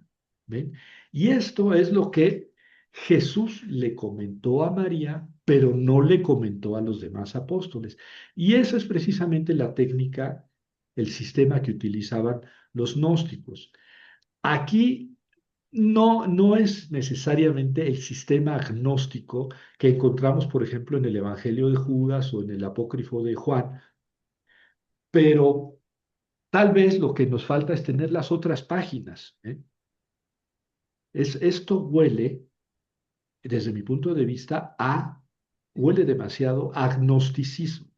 ¿Ven? Y esto es lo que Jesús le comentó a María, pero no le comentó a los demás apóstoles. Y esa es precisamente la técnica, el sistema que utilizaban los gnósticos. Aquí no es necesariamente el sistema agnóstico que encontramos, por ejemplo, en el Evangelio de Judas o en el Apócrifo de Juan, pero tal vez lo que nos falta es tener las otras páginas, ¿eh? Esto huele, desde mi punto de vista, huele demasiado a agnosticismo.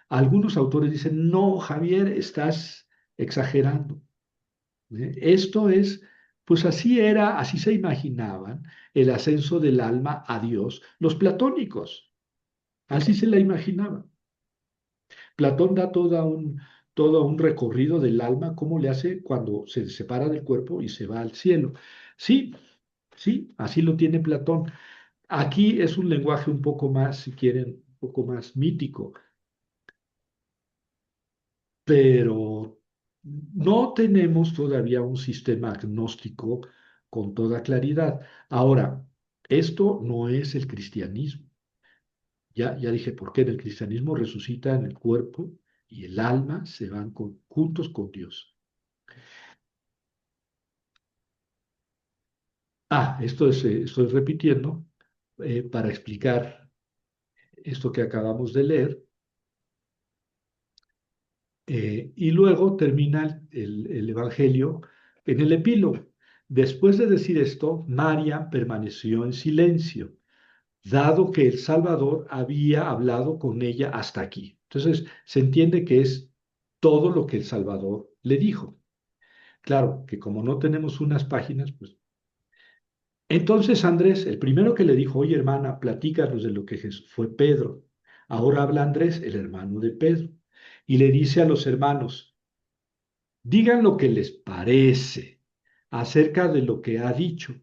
Algunos autores dicen, no, Javier, estás exagerando. Esto es, pues así era, así se imaginaban el ascenso del alma a Dios los platónicos, así se la imaginaban. Platón da todo un recorrido del alma, cómo le hace cuando se separa del cuerpo y se va al cielo. Sí, sí, así lo tiene Platón. Aquí es un lenguaje un poco más, si quieren, un poco más mítico, pero no tenemos todavía un sistema agnóstico con toda claridad. Ahora, esto no es el cristianismo. Ya dije por qué en el cristianismo resucitan el cuerpo y el alma se van juntos con Dios. Estoy repitiendo para explicar esto que acabamos de leer. Y luego termina el Evangelio en el epílogo. Después de decir esto, María permaneció en silencio, dado que el Salvador había hablado con ella hasta aquí. Entonces, se entiende que es todo lo que el Salvador le dijo. Claro, que como no tenemos unas páginas, pues... Entonces Andrés, el primero que le dijo, oye hermana, platícanos de lo que Jesús fue Pedro. Ahora habla Andrés, el hermano de Pedro, y le dice a los hermanos, digan lo que les parece acerca de lo que ha dicho.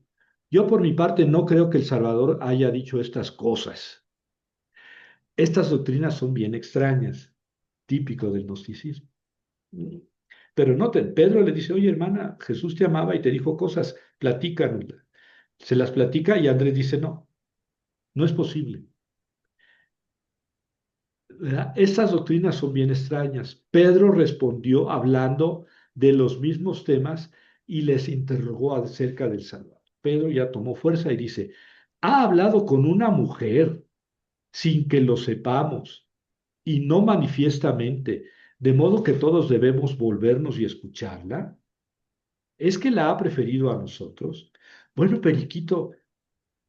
Yo por mi parte no creo que el Salvador haya dicho estas cosas. Estas doctrinas son bien extrañas, típico del gnosticismo. Pero noten, Pedro le dice, oye hermana, Jesús te amaba y te dijo cosas, platícanoslas. Se las platica y Andrés dice, no, no es posible. ¿Verdad? Estas doctrinas son bien extrañas. Pedro respondió hablando de los mismos temas y les interrogó acerca del Salvador. Pedro ya tomó fuerza y dice, ha hablado con una mujer sin que lo sepamos y no manifiestamente, de modo que todos debemos volvernos y escucharla. ¿Es que la ha preferido a nosotros? Bueno, Periquito,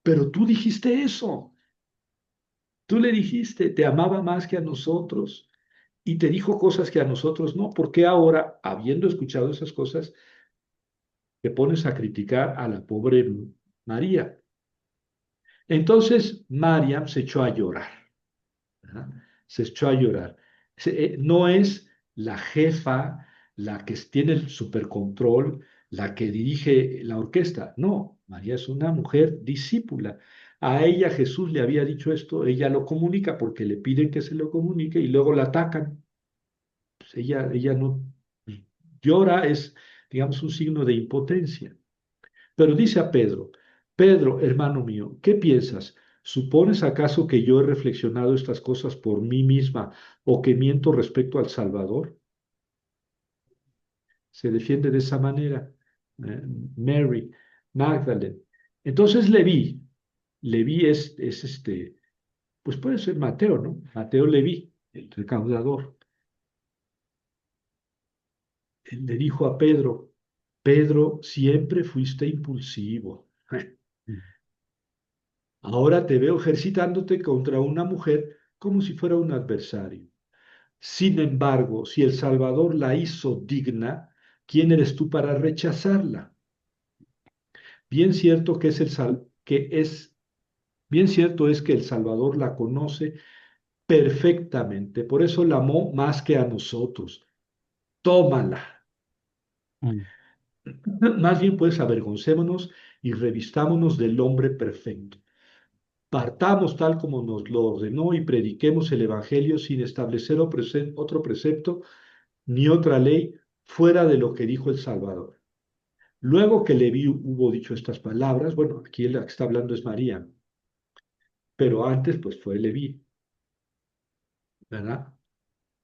pero tú dijiste eso. Tú le dijiste, te amaba más que a nosotros y te dijo cosas que a nosotros no. ¿Por qué ahora, habiendo escuchado esas cosas, te pones a criticar a la pobre María? Entonces Mariam se echó a llorar, ¿verdad? Se echó a llorar. No es la jefa la que tiene el supercontrol, la que dirige la orquesta. No, María es una mujer discípula. A ella Jesús le había dicho esto, ella lo comunica porque le piden que se lo comunique y luego la atacan. Pues ella no llora, es, digamos, un signo de impotencia. Pero dice a Pedro, Pedro, hermano mío, ¿qué piensas? ¿Supones acaso que yo he reflexionado estas cosas por mí misma o que miento respecto al Salvador? Se defiende de esa manera. eh, Mary, Magdalene. Entonces Leví es pues puede ser Mateo, ¿no? Mateo Leví, el recaudador. Él le dijo a Pedro, Pedro, siempre fuiste impulsivo. Ahora te veo ejercitándote contra una mujer como si fuera un adversario. Sin embargo, si el Salvador la hizo digna, ¿quién eres tú para rechazarla? Bien cierto que es bien cierto es que el Salvador la conoce perfectamente, por eso la amó más que a nosotros. Tómala. Mm. Más bien pues avergoncémonos y revistámonos del hombre perfecto. Partamos tal como nos lo ordenó y prediquemos el Evangelio sin establecer otro precepto ni otra ley fuera de lo que dijo el Salvador. Luego que Leví hubo dicho estas palabras, bueno, aquí la que está hablando es María, pero antes pues fue Leví, ¿verdad?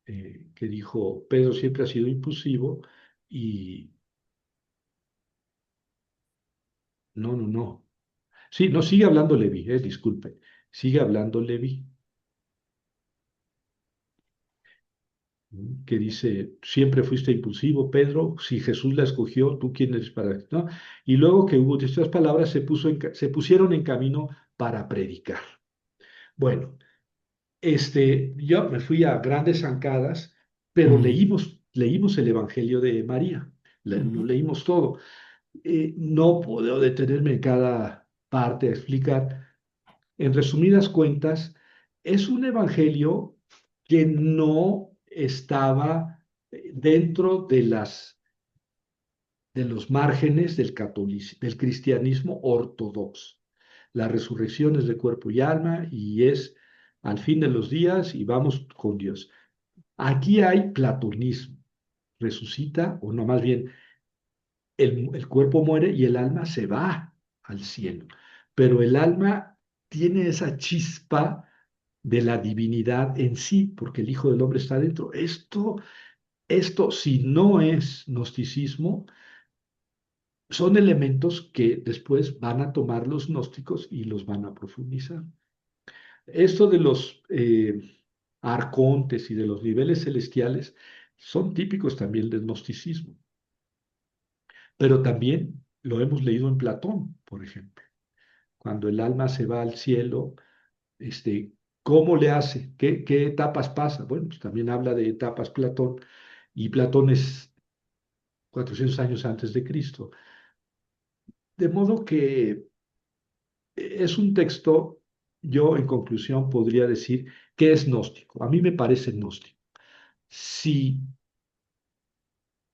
Que dijo, Pedro siempre ha sido impulsivo y no, no, no. Sí, no, sigue hablando Leví, disculpe, sigue hablando Leví. Que dice, siempre fuiste impulsivo, Pedro, si Jesús la escogió, ¿tú quién eres para...? ¿No? Y luego que hubo estas palabras, se pusieron en camino para predicar. Bueno, yo me fui a grandes zancadas, pero Mm. leímos el Evangelio de María, lo Ujú. leímos todo. No puedo detenerme en cada parte a explicar. En resumidas cuentas, es un evangelio que no estaba dentro de los márgenes del cristianismo ortodoxo. La resurrección es de cuerpo y alma y es al fin de los días y vamos con Dios. Aquí hay platonismo, resucita, o no, más bien, el cuerpo muere y el alma se va al cielo, pero el alma tiene esa chispa de la divinidad en sí, porque el Hijo del Hombre está dentro. Esto, si no es gnosticismo, son elementos que después van a tomar los gnósticos y los van a profundizar. Esto de los arcontes y de los niveles celestiales son típicos también del gnosticismo. Pero también lo hemos leído en Platón, por ejemplo. Cuando el alma se va al cielo, este, ¿cómo le hace? ¿Qué etapas pasa? Bueno, pues también habla de etapas Platón, y Platón es 400 años antes de Cristo. De modo que es un texto, yo en conclusión podría decir que es gnóstico. A mí me parece gnóstico. Si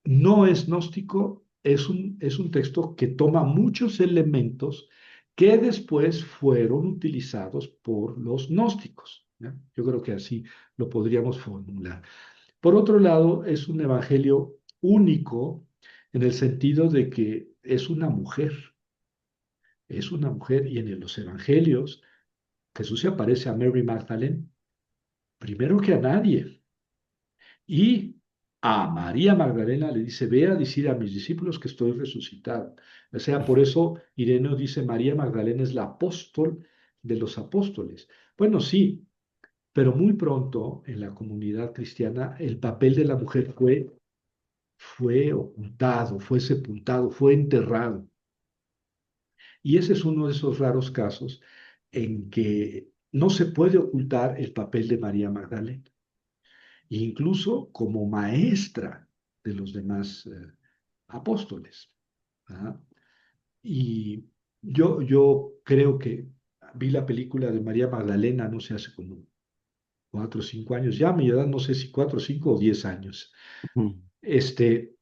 no es gnóstico, es un texto que toma muchos elementos que después fueron utilizados por los gnósticos, ¿ya? Yo creo que así lo podríamos formular. Por otro lado, es un evangelio único en el sentido de que es una mujer, y en los evangelios Jesús se aparece a Mary Magdalene primero que a nadie. Y a María Magdalena le dice, ve a decir a mis discípulos que estoy resucitado. O sea, por eso Ireneo dice, María Magdalena es la apóstol de los apóstoles. Bueno, sí, pero muy pronto en la comunidad cristiana el papel de la mujer fue ocultado, fue sepultado, fue enterrado. Y ese es uno de esos raros casos en que no se puede ocultar el papel de María Magdalena, incluso como maestra de los demás apóstoles. ¿Ah? Y yo creo que vi la película de María Magdalena, no sé, hace como 4 o 5 años, ya a mi edad no sé si 4, 5 o 10 años. Ujú. Este,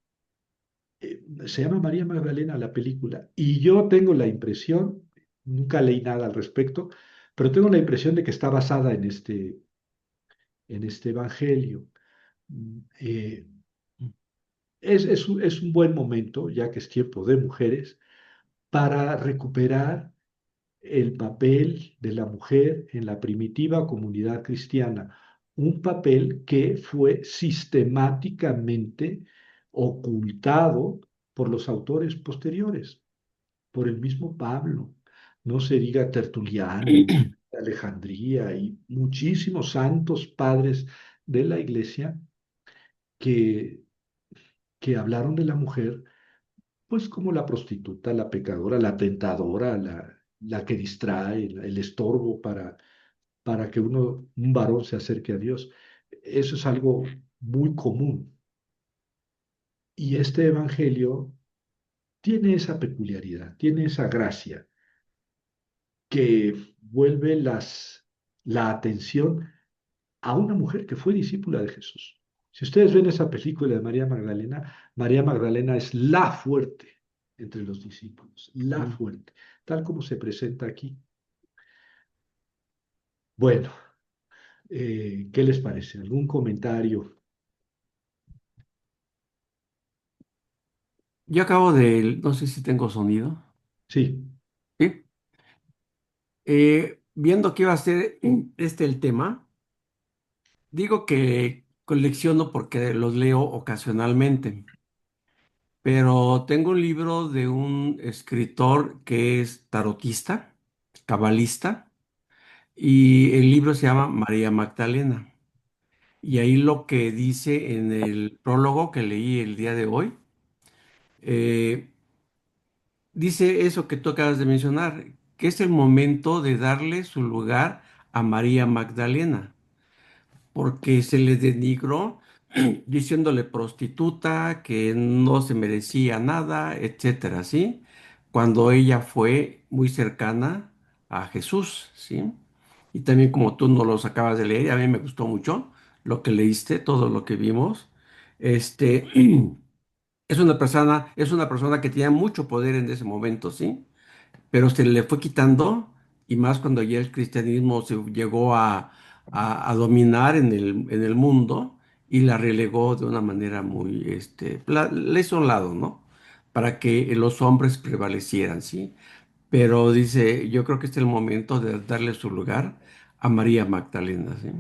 Se llama María Magdalena la película, y yo tengo la impresión, nunca leí nada al respecto, pero tengo la impresión de que está basada en este evangelio. Eh, es un buen momento, ya que es tiempo de mujeres, para recuperar el papel de la mujer en la primitiva comunidad cristiana, un papel que fue sistemáticamente ocultado por los autores posteriores, por el mismo Pablo, no se diga Tertuliano, Alejandría y muchísimos santos padres de la iglesia que, que hablaron de la mujer pues como la prostituta, la pecadora, la tentadora, la que distrae, el estorbo para que un varón se acerque a Dios. Eso es algo muy común. Y este evangelio tiene esa peculiaridad, tiene esa gracia que vuelve la atención a una mujer que fue discípula de Jesús. Si ustedes ven esa película de María Magdalena es la fuerte entre los discípulos, la Ujú. fuerte, tal como se presenta aquí. Bueno, ¿qué les parece? ¿Algún comentario? Yo acabo de, no sé si tengo sonido. Sí, ¿Sí? Viendo que iba a ser el tema, digo que colecciono porque los leo ocasionalmente, pero tengo un libro de un escritor que es tarotista, cabalista, y el libro se llama María Magdalena. Y ahí lo que dice en el prólogo que leí el día de hoy, eh, dice eso que tú acabas de mencionar, que es el momento de darle su lugar a María Magdalena, porque se le denigró diciéndole prostituta, que no se merecía nada, etcétera, ¿sí? Cuando ella fue muy cercana a Jesús, ¿sí? Y también como tú no los acabas de leer, y a mí me gustó mucho lo que leíste, todo lo que vimos, este, es una persona que tenía mucho poder en ese momento, ¿sí? Pero se le fue quitando, y más cuando ya el cristianismo se llegó a dominar en el mundo y la relegó de una manera muy, le hizo a un lado, ¿no? Para que los hombres prevalecieran, ¿sí? Pero dice, yo creo que este es el momento de darle su lugar a María Magdalena, ¿sí?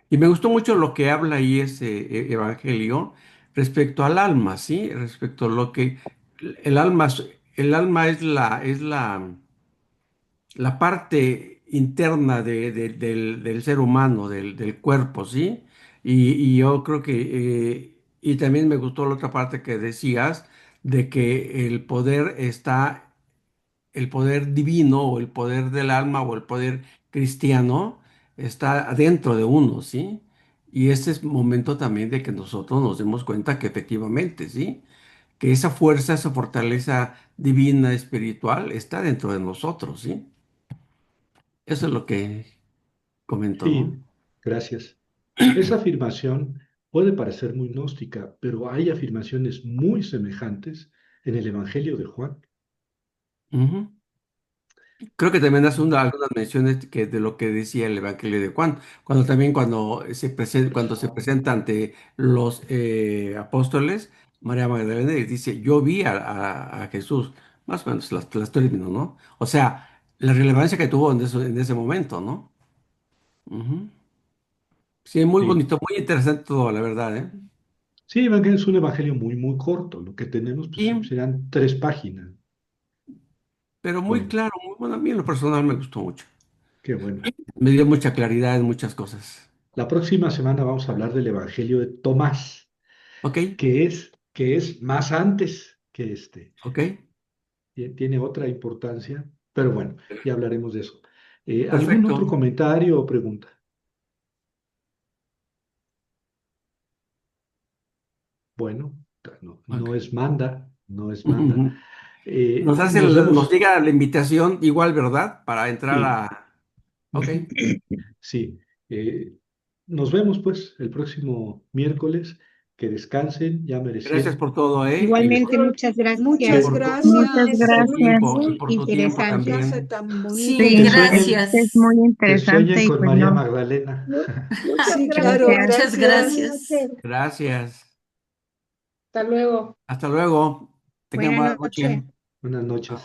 Y me gustó mucho lo que habla ahí ese evangelio respecto al alma, ¿sí? Respecto a lo que el alma, el alma la parte interna del ser humano, del cuerpo, ¿sí? Y yo creo que, y también me gustó la otra parte que decías, de que el poder está, el poder divino o el poder del alma o el poder cristiano está dentro de uno, ¿sí? Y ese es momento también de que nosotros nos demos cuenta que efectivamente, ¿sí? Que esa fuerza, esa fortaleza divina, espiritual, está dentro de nosotros, ¿sí? Eso es lo que comento, ¿no? Sí, gracias. Esa afirmación puede parecer muy gnóstica, pero hay afirmaciones muy semejantes en el Evangelio de Juan. Ujú. Creo que también hace ¿No? algunas menciones que de lo que decía el Evangelio de Juan, cuando también cuando se presenta ante los apóstoles, María Magdalena les dice, yo vi a Jesús, más o menos las términos, ¿no? O sea, la relevancia que tuvo en ese momento, ¿no? Ujú. Sí, muy Sí, bonito, muy interesante todo, la verdad, ¿eh? sí, Evangelio es un evangelio muy, muy corto. Lo que tenemos pues, Sí, serán 3 páginas. pero muy Bueno, claro, muy bueno, a mí en lo personal me gustó mucho. qué bueno. Me dio mucha claridad en muchas cosas. La próxima semana vamos a hablar del Evangelio de Tomás, ¿Ok? que es más antes que este. ¿Ok? Tiene otra importancia, pero bueno, ya hablaremos de eso. ¿Algún otro Perfecto. comentario o pregunta? Bueno, no, no Ok. es manda, no es manda. Nos Nos vemos, llega la invitación igual, ¿verdad? Para entrar sí, a... Ok. sí. Eh, Nos vemos pues el próximo miércoles. Que descansen, ya Gracias merecieron. por todo, ¿eh? Y, Igualmente, muchas y gracias. Muchas por, Muy, gracias. y por Es tu muy, muy tiempo, y muy por tu tiempo interesante. clase también. tan bonita y Sí, Que tan es sueñen, muy gracias. que sueñen interesante y con pues María no. Magdalena. Muchas Sí, claro, gracias. gracias. Muchas gracias. Gracias. Hasta luego. Hasta luego. Tengan Buenas buena noche. noches. Buenas noches.